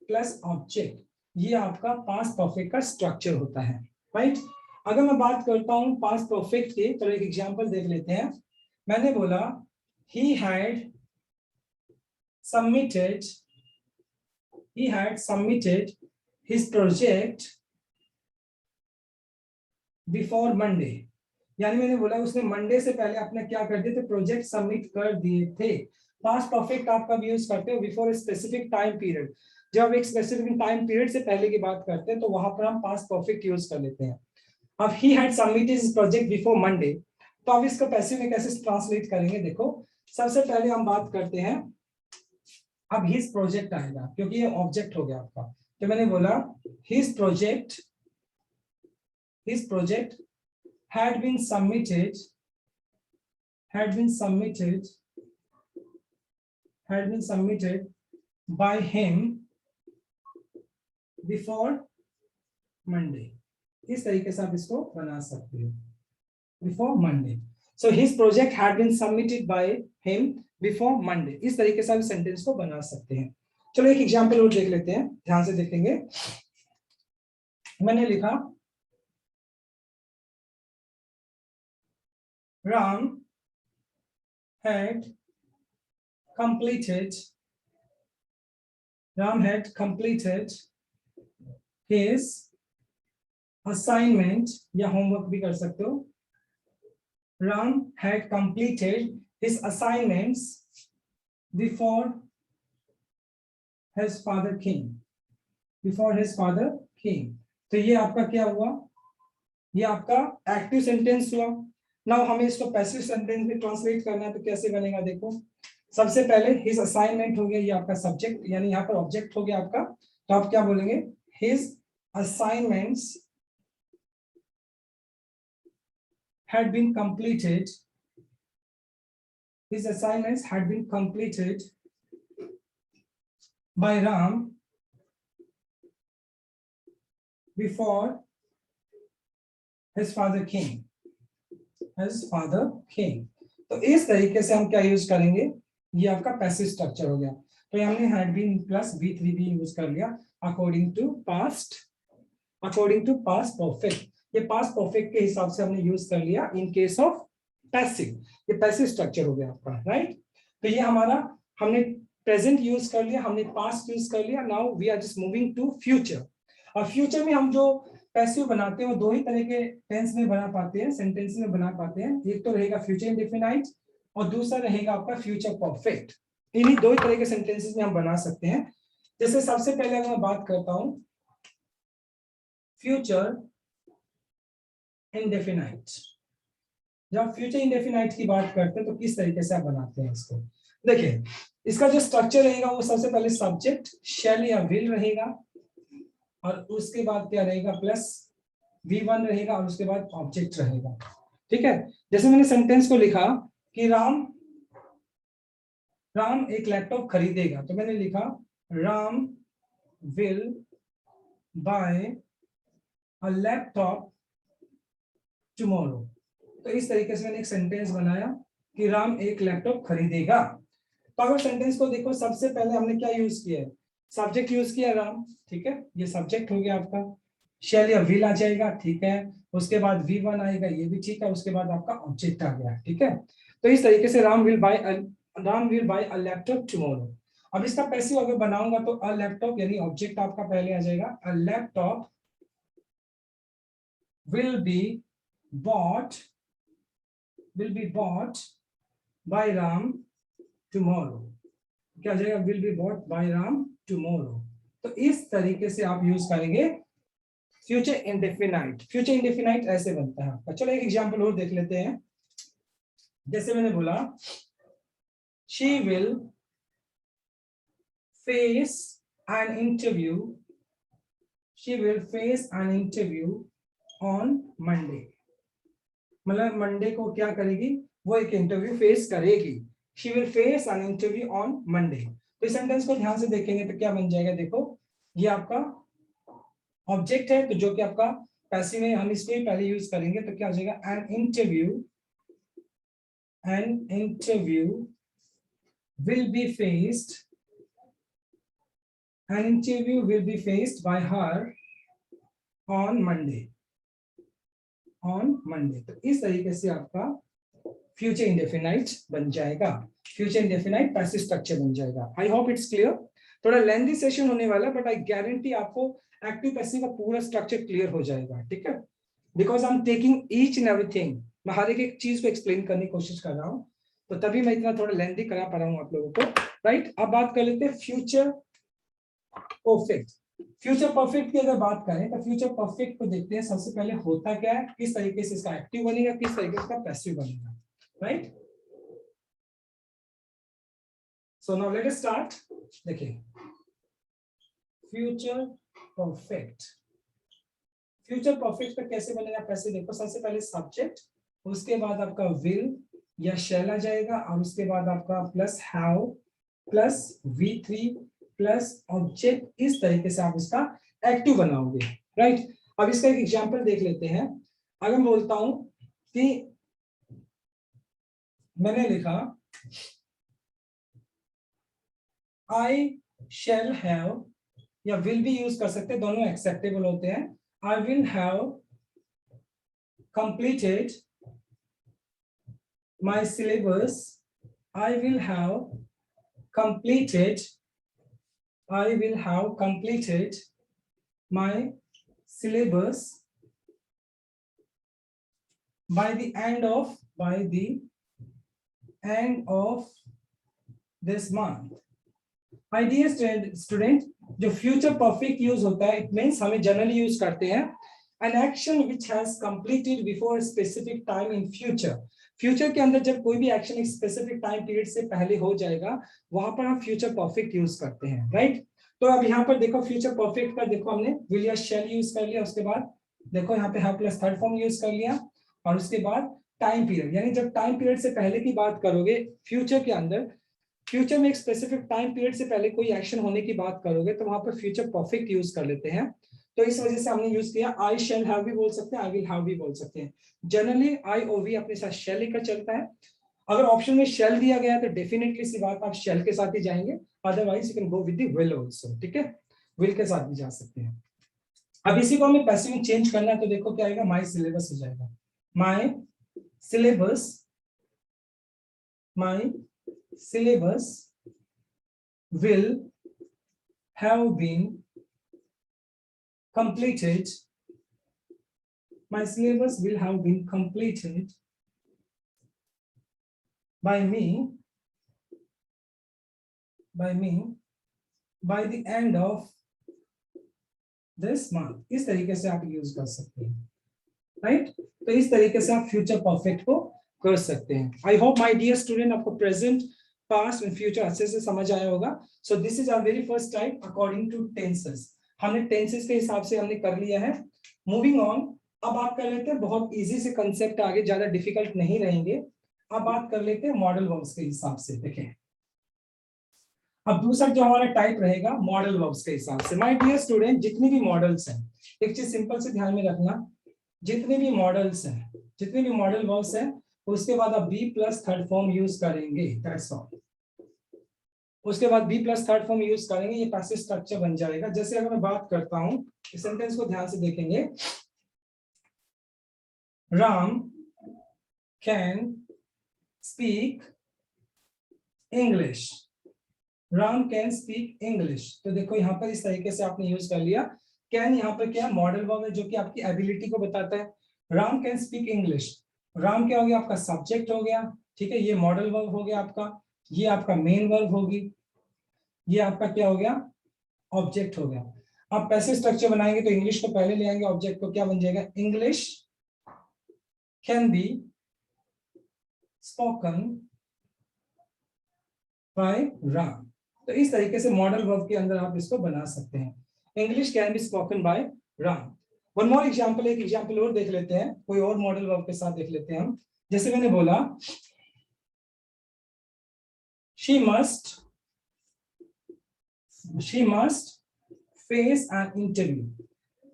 plus object, ये आपका पास्ट परफेक्ट का स्ट्रक्चर होता है, राइट। अगर मैं बात करता हूं पास्ट परफेक्ट की, तो एक एग्जांपल देख लेते हैं। मैंने बोला he had submitted his project before Monday, यानी मैंने बोला उसने मंडे से पहले अपने क्या कर दिए थे, प्रोजेक्ट सबमिट कर दिए थे। पास्ट परफेक्ट आप कब यूज करते हो, बिफोर स्पेसिफिक टाइम पीरियड। जब एक स्पेसिफिक टाइम पीरियड से पहले की बात करते हैं तो वहां पर हम पास्ट परफेक्ट यूज कर लेते हैं। अब he had submitted his project before Monday, तो अब इसको पैसिव में कैसे ट्रांसलेट करेंगे, देखो सबसे पहले हम बात करते हैं, अब हिज प्रोजेक्ट आएगा क्योंकि ये ऑब्जेक्ट हो गया आपका। तो मैंने बोला his project had been submitted by him before Monday। इस तरीके से आप इसको बना सकते हो, before Monday। So his project had been submitted by him before Monday। इस तरीके से आप सेंटेंस को बना सकते हैं। चलो एक एग्जांपल और देख लेते हैं, ध्यान से देखेंगे। मैंने लिखा Ram had completed his assignment, या होमवर्क भी कर सकते हो। Ram had completed his assignments before his father came। king। तो ये आपका क्या हुआ, ये आपका एक्टिव सेंटेंस हुआ। नाउ हमें इसको पैसिव सेंटेंस में ट्रांसलेट करना है, तो कैसे बनेगा देखो। सबसे पहले हिज असाइनमेंट हो गया, ये आपका सब्जेक्ट यानी यहाँ पर ऑब्जेक्ट हो गया आपका, तो आप क्या बोलेंगे, his assignments had been completed, his assignments had been completed by Ram before his father came, his father came। तो इस तरीके से हम क्या यूज करेंगे, ये आपका पैसिव स्ट्रक्चर हो गया। तो हमने हैड बीन प्लस V3 भी यूज कर लिया अकॉर्डिंग टू पास्ट परफेक्ट। ये पास्ट परफेक्ट के हिसाब से हमने यूज कर लिया इन केस ऑफ पैसिव। ये पैसिव स्ट्रक्चर हो गया आपका, राइट। तो ये हमारा, हमने प्रेजेंट यूज कर लिया, हमने पास्ट यूज कर लिया। Now we are just moving to future. और फ्यूचर में हम जो पैसिव बनाते हैं वो दो ही तरह के टेंस में बना पाते हैं, सेंटेंस में बना पाते हैं। एक तो रहेगा फ्यूचर इंडेफिनाइट और दूसरा रहेगा आपका फ्यूचर परफेक्ट। इन्हीं दो ही तरह के सेंटेंसेस में हम बना सकते हैं। जैसे सबसे पहले अगर मैं बात करता हूं फ्यूचर इंडेफिनाइट, जब फ्यूचर इंडेफिनाइट की बात करते हैं तो किस तरीके से आप बनाते हैं इसको। देखिए इसका जो स्ट्रक्चर रहेगा वो सबसे पहले सब्जेक्ट शैल या विल रहेगा, और उसके बाद क्या रहेगा, प्लस V1 रहेगा, और उसके बाद ऑब्जेक्ट रहेगा। ठीक है, जैसे मैंने सेंटेंस को लिखा कि राम एक लैपटॉप खरीदेगा, तो मैंने लिखा Ram will buy a laptop tomorrow. तो इस तरीके से मैंने एक सेंटेंस बनाया कि राम एक लैपटॉप खरीदेगा। तो अगर सेंटेंस को देखो, सबसे पहले हमने क्या यूज किया है, सब्जेक्ट यूज किया राम, ठीक है, ये सब्जेक्ट हो गया आपका। शैल या विल आ जाएगा, ठीक है, उसके बाद V1 आएगा, ये भी ठीक है, उसके बाद आपका ऑब्जेक्ट आ गया, ठीक है। तो इस तरीके से Ram will buy a laptop tomorrow. अब इसका पैसिव अगर बनाऊंगा तो अ लैपटॉप यानी ऑब्जेक्ट आपका पहले आ जाएगा, a laptop will be bought by Ram tomorrow। क्या आ जाएगा, will be bought by Ram tomorrow। तो इस तरीके से आप यूज करेंगे फ्यूचर इंडेफिनाइट। फ्यूचर इंडेफिनाइट ऐसे बनता है आपका। चलो एक एग्जांपल और देख लेते हैं। जैसे मैंने बोला she will face an interview on Monday। मतलब मंडे को क्या करेगी, वो एक इंटरव्यू फेस करेगी। She will face an interview on Monday. तो इस सेंटेंस को ध्यान से देखेंगे तो क्या बन जाएगा, देखो ये आपका ऑब्जेक्ट है, तो जो कि आपका पैसिव है, हम इसको ही पहले यूज करेंगे, तो क्या हो जाएगा, an interview will be faced by her on Monday. तो इस तरीके से आपका फ्यूचर इंडेफिनाइट बन जाएगा, फ्यूचर इंडेफिनाइट पैसिव स्ट्रक्चर बन जाएगा। आई होप इट्स क्लियर। थोड़ा लेंथी सेशन होने वाला, बट आई गारंटी आपको एक्टिव पैसिव का पूरा स्ट्रक्चर क्लियर हो जाएगा, ठीक है। Because I am taking each and everything, मैं हर एक चीज को एक्सप्लेन करने की कोशिश कर रहा हूँ, तो तभी मैं इतना थोड़ा लेंथी करा पा रहा हूँ आप लोगों को, राइट। अब बात कर लेते हैं फ्यूचर परफेक्ट। फ्यूचर परफेक्ट की अगर बात करें तो फ्यूचर परफेक्ट को देखते हैं। सबसे पहले होता क्या है, किस तरीके से इसका एक्टिव बनेगा, किस तरीके से इसका पैसिव बनेगा, right. So now let us start. देखिए फ्यूचर परफेक्ट का कैसे बनेगा पैसिव, देखो सबसे पहले सब्जेक्ट, उसके बाद आपका विल या शैल आ जाएगा, और उसके बाद आपका plus have plus V3 plus object. इस तरीके से आप इसका एक्टिव बनाओगे, राइट। अब इसका एक एग्जांपल देख लेते हैं। अगर मैं बोलता हूं कि मैंने लिखा आई शैल हैव, या विल भी यूज कर सकते हैं, दोनों एक्सेप्टेबल होते हैं। I will have completed my syllabus, I will have completed my syllabus by the end of this month। My dear student, जो फ्यूचर परफेक्ट यूज होता है, इट मींस हमें जनरली यूज करते हैं an action which has completed before specific time in future. Future के अंदर जब कोई भी एक्शन एक स्पेसिफिक टाइम पीरियड से पहले हो जाएगा, वहां पर हम फ्यूचर परफेक्ट यूज करते हैं, राइट। तो अब यहाँ पर देखो फ्यूचर परफेक्ट का देखो हमने विल या शैल यूज कर लिया, उसके बाद देखो यहाँ पे have plus third form use कर लिया, और उसके बाद टाइम पीरियड, यानी जब टाइम पीरियड से पहले की बात करोगे फ्यूचर के अंदर, फ्यूचर में एक स्पेसिफिक टाइम पीरियड से पहले कोई एक्शन होने की बात करोगे तो वहां पर फ्यूचर परफेक्ट यूज कर लेते हैं। तो इस वजह से हमने यूज किया आई शैल हैव भी बोल सकते हैं, आई विल हैव भी बोल सकते हैं। जनरली आई ओ वी अपने साथ शैल लेकर चलता है। अगर ऑप्शन में शैल दिया गया तो डेफिनेटली सी बात आप शैल के साथ ही जाएंगे, otherwise you can go with the will also, ठीक है, विल के साथ भी जा सकते हैं। अब इसी को हमें पैसिव में चेंज करना है तो देखो क्या आएगा, माय सिलेबस हो जाएगा। My syllabus, my syllabus will have been completed, my syllabus will have been completed by me by the end of this month। इस तरीके से आप यूज कर सकते हैं, राइट। तो इस तरीके से आप फ्यूचर परफेक्ट को कर सकते हैं। I hope my dear student आपको प्रेजेंट पास्ट एंड फ्यूचर अच्छे से समझ आया होगा। So this is our very first type according to tenses. हमने टेंसेस के हिसाब से हमने कर लिया है। मूविंग ऑन, अब आप कर लेते हैं बहुत इजी से कंसेप्ट, आगे ज्यादा डिफिकल्ट नहीं रहेंगे। अब बात कर लेते हैं मॉडल वर्ब्स के हिसाब से। देखें अब दूसरा जो हमारा टाइप रहेगा मॉडल वर्ब्स के हिसाब से। माय डियर स्टूडेंट, जितनी भी मॉडल्स हैं, एक चीज सिंपल से ध्यान में रखना, जितने भी मॉडल्स हैं, जितने भी मॉडल वर्ब्स हैं, उसके बाद आप be plus third form use करेंगे, दैट्स ऑल। उसके बाद be plus third form use करेंगे, ये पैसिव स्ट्रक्चर बन जाएगा। जैसे अगर मैं बात करता हूं, इस सेंटेंस को ध्यान से देखेंगे, Ram can speak English, Ram can speak English. तो देखो यहाँ पर इस तरीके से आपने यूज कर लिया। कैन यहाँ पर क्या मॉडल वर्ब है जो कि आपकी एबिलिटी को बताता है। Ram can speak English, Ram क्या हो गया आपका सब्जेक्ट हो गया, ठीक है, ये मॉडल वर्ब हो गया आपका, ये आपका मेन वर्ब होगी, ये आपका क्या हो गया ऑब्जेक्ट हो गया। आप पैसिव स्ट्रक्चर बनाएंगे तो इंग्लिश को पहले ले आएंगे, ऑब्जेक्ट को क्या बन जाएगा, English can be spoken by Ram. तो इस तरीके से मॉडल वर्ब के अंदर आप इसको बना सकते हैं, English can be spoken by Ram. One more example, एक एग्जांपल और देख लेते हैं, कोई और मॉडल वर्ब के साथ देख लेते हैं हम। जैसे मैंने बोला she must face an interview,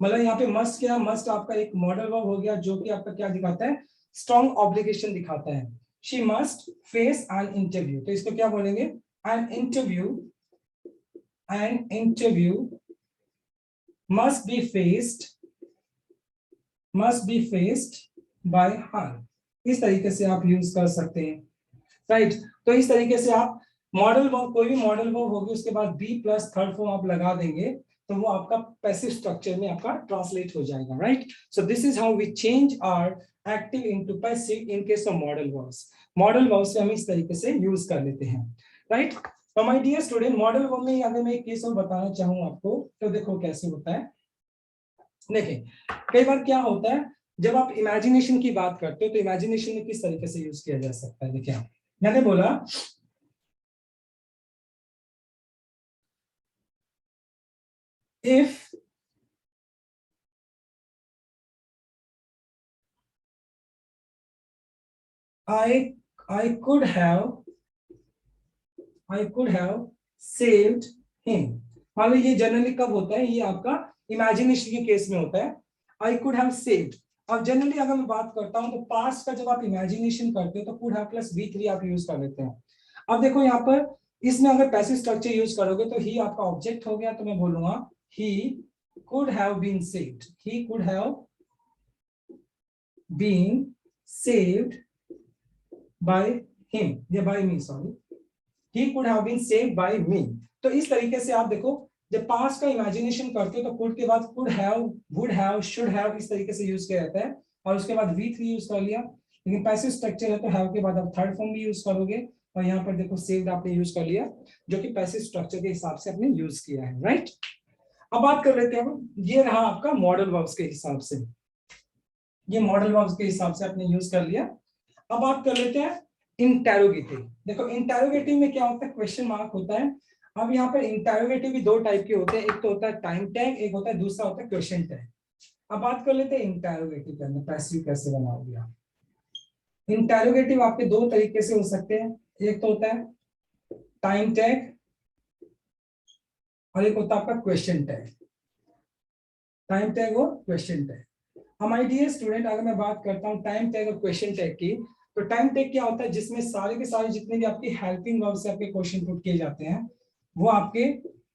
मतलब यहाँ पे मस्ट क्या, मस्ट आपका एक मॉडल वर्ब हो गया जो कि आपका क्या दिखाता है, स्ट्रॉन्ग ऑब्लिगेशन दिखाता है। she must face an interview, तो इसको क्या बोलेंगे, an interview must be faced by her। इस तरीके से आप यूज कर सकते हैं, राइट। तो इस तरीके से आप मॉडल वर्ब, कोई भी मॉडल वर्ब होगी उसके बाद बी प्लस थर्ड फॉर्म आप लगा देंगे तो वो आपका पैसिव स्ट्रक्चर में आपका ट्रांसलेट हो जाएगा, right. So this is how we change our active into passive in case of modal verbs. Modal verbs हम इस तरीके से यूज कर लेते हैं, राइट। तो my dear student, modal verb में अगर मैं एक केस और बताना चाहूँ आपको तो देखो कैसे होता है। देखिए कई बार क्या होता है जब आप इमेजिनेशन की बात करते हो तो इमेजिनेशन में किस तरीके से यूज किया जा सकता है। देखिए मैंने बोला if I could have saved him। मान लो ये जनरली कब होता है, ये आपका इमेजिनेशन के केस में होता है, I could have saved। और जनरली अगर मैं बात करता हूं तो पास्ट का जब आप इमेजिनेशन करते हो तो could have प्लस V3 आप यूज कर लेते हैं। अब देखो यहाँ पर इसमें अगर पैसिव स्ट्रक्चर यूज करोगे तो ही आपका ऑब्जेक्ट हो गया, तो मैं बोलूंगा he could have been saved, he could have been saved by him, या by me, sorry, he could have been saved by me। तो इस तरीके से आप देखो जब पास्ट का इमेजिनेशन करते हो तो could के बाद could have, would have, should have इस तरीके से यूज किया जाता है, और उसके बाद V3 यूज कर लिया। लेकिन पैसिव स्ट्रक्चर है तो have के बाद आप थर्ड फॉर्म भी यूज करोगे, और यहाँ पर देखो सेव्ड आपने यूज कर लिया, जो कि पैसिव स्ट्रक्चर के हिसाब से आपने यूज किया है, राइट। अब बात कर लेते हैं, ये रहा आपका मॉडल वर्ब्स के हिसाब से, ये मॉडल वर्ब्स के हिसाब से आपने यूज कर लिया। अब बात कर लेते हैं इंटेरोगेटिव। देखो इंटेरोगेटिव में क्या होता है, क्वेश्चन मार्क होता है। अब यहाँ पर इंटेरोगेटिव भी दो टाइप के होते हैं, एक तो होता है टाइम टैग, एक होता है दूसरा होता है क्वेश्चन टैग। अब बात कर लेते हैं इंटेरोगेटिव के अंदर पैसिव कैसे बनाओगे आप। इंटेरोगेटिव आपके दो तरीके से हो सकते हैं, एक तो होता है टाइम टैग और एक होता है आपका क्वेश्चन टैग। टाइम टैग और क्वेश्चन टैग। हमारे डियर स्टूडेंट, अगर मैं बात करता हूँ टाइम टैग और क्वेश्चन टैग की, तो टाइम टैग क्या होता है, जिसमें सारे के सारे जितने भी आपके हेल्पिंग वर्ब से आपके क्वेश्चन पुट किए जाते हैं वो आपके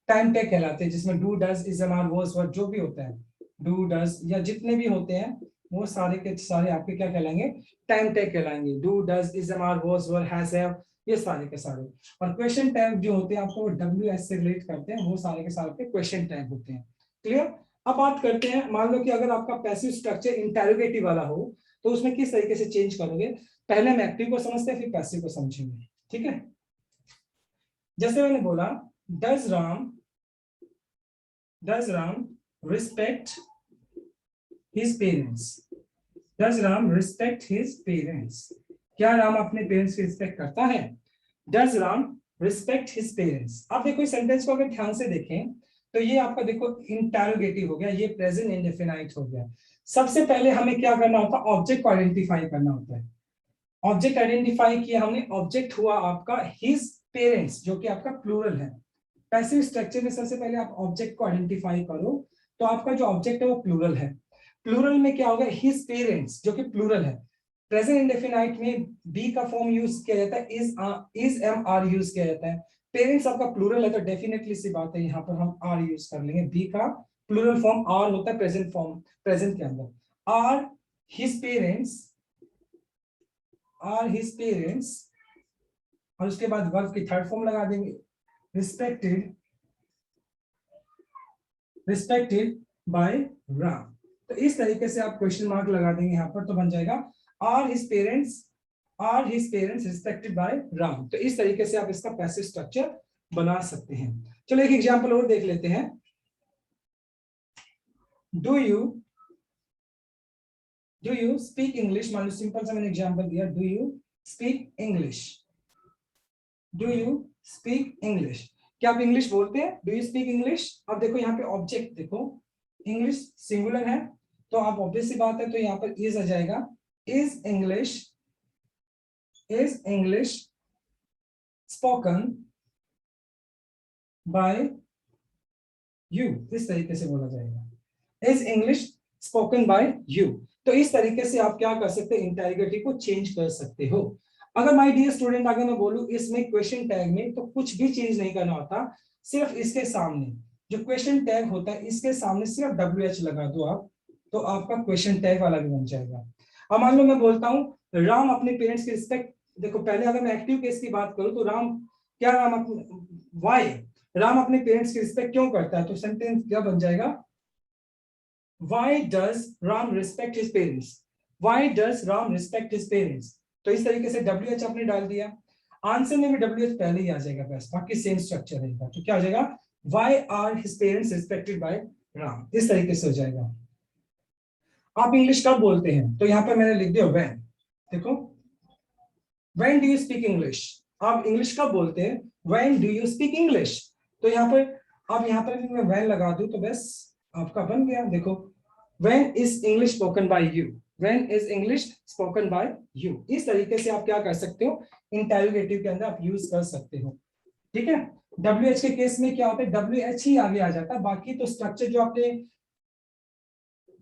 टाइम टैग कहलाते हैं, जिसमें do does is am are was were जो भी होता है, डू डज या जितने भी होते हैं वो सारे के सारे आपके क्या कहलाएंगे, टाइम टैग कहलाएंगे। Do does is am are was were has have, ये सारे के सारे। और क्वेश्चन टैग जो होते हैं आपको डब्ल्यू एस से रिलेट करते हैं, वो सारे के सारे क्वेश्चन टैग होते हैं। क्लियर। अब बात करते हैं, मान लो कि अगर आपका पैसिव स्ट्रक्चर इंटेरोगेटिव वाला हो तो उसमें किस तरीके से चेंज करोगे। पहले हम एक्टिव को समझते हैं, फिर पैसिव को समझेंगे, ठीक है। जैसे मैंने बोला, does Ram respect his parents, does Ram respect his parents, क्या राम अपने पेरेंट्स की रिस्पेक्ट करता है। Does Ram respect his parents. आप देखो इस सेंटेंस को अगर ध्यान से देखें तो ये आपका देखो इंटेरोगेटिव हो गया, ये प्रेजेंट इंडेफिनाइट हो गया। सबसे पहले हमें क्या करना होता है, ऑब्जेक्ट को आइडेंटिफाई करना होता है। ऑब्जेक्ट आइडेंटिफाई किया हमने, ऑब्जेक्ट हुआ आपका हिज पेरेंट्स, जो कि आपका प्लूरल है। पैसिव स्ट्रक्चर में सबसे पहले आप ऑब्जेक्ट को आइडेंटिफाई करो, तो आपका जो ऑब्जेक्ट है वो प्लूरल है। प्लूरल में क्या होगा, हिज पेरेंट्स जो कि प्लूरल है। प्रेजेंट इंडेफिनाइट में बी का फॉर्म यूज किया जाता है, इज एम आर यूज किया जाता है। पेरेंट्स आपका प्लूरल है तो डेफिनेटली सी बात है यहाँ पर हम आर यूज कर लेंगे। बी का प्लूरल फॉर्म आर होता है प्रेजेंट फॉर्म, प्रेजेंट के अंदर। Are his parents, are his parents, और उसके बाद वर्ब की थर्ड फॉर्म लगा देंगे, रिस्पेक्टेड, रिस्पेक्टेड बाय राम। तो इस तरीके से आप क्वेश्चन मार्क लगा देंगे यहाँ पर, तो बन जाएगा are his parents, are his parents respected by Ram. तो इस तरीके से आप इसका पैसिव स्ट्रक्चर बना सकते हैं। चलो एक एग्जांपल और देख लेते हैं। डू यू स्पीक इंग्लिश, मान लो सिंपल सा मैंने एग्जांपल दिया, do you speak English, do you speak English, क्या आप इंग्लिश बोलते हैं, डू यू स्पीक इंग्लिश। अब देखो यहाँ पे ऑब्जेक्ट देखो, इंग्लिश सिंगुलर है तो आप ऑब्वियस सी बात है तो यहाँ पर इज आ जाएगा, is English spoken by you, इस तरीके से बोला जाएगा, is English spoken by you. तो इस तरीके से आप क्या कर सकते हैं, इंटेरोगेटिव को चेंज कर सकते हो। अगर माय डियर स्टूडेंट अगर मैं बोलूं इसमें क्वेश्चन टैग में, तो कुछ भी चेंज नहीं करना होता, सिर्फ इसके सामने जो क्वेश्चन टैग होता है इसके सामने सिर्फ WH लगा दो आप, तो आपका क्वेश्चन टैग वाला भी बन जाएगा। अब मान लो मैं बोलता हूं राम अपने पेरेंट्स की रिस्पेक्ट, देखो पहले अगर मैं एक्टिव केस की बात करूं तो राम, क्या राम अपने वाई, राम अपने पेरेंट्स की रिस्पेक्ट क्यों करता है, तो सेंटेंस क्या बन जाएगा, Why does Ram respect his parents? Why does Ram respect his parents? तो इस तरीके से WH आपने डाल दिया, आंसर में भी WH पहले ही आ जाएगा, बस बाकी सेम स्ट्रक्चर रहेगा। तो क्या हो जाएगा, Why are his parents respected by Ram? इस तरीके से हो जाएगा। आप इंग्लिश कब बोलते हैं, तो यहाँ पर मैंने लिख दिया when। देखो when do you speak English, आप इंग्लिश कब बोलते हैं, when do you speak English। तो यहाँ पर अब यहाँ पर भी मैं when लगा दूं तो बस आपका बन गया। देखो when is English spoken by you, when is English spoken by you। इस तरीके से आप क्या कर सकते हो, इंटेरोगेटिव के अंदर आप यूज कर सकते हो, ठीक है। WH के केस में क्या होता है, WH ही आगे आ जाता है, बाकी तो स्ट्रक्चर जो आपने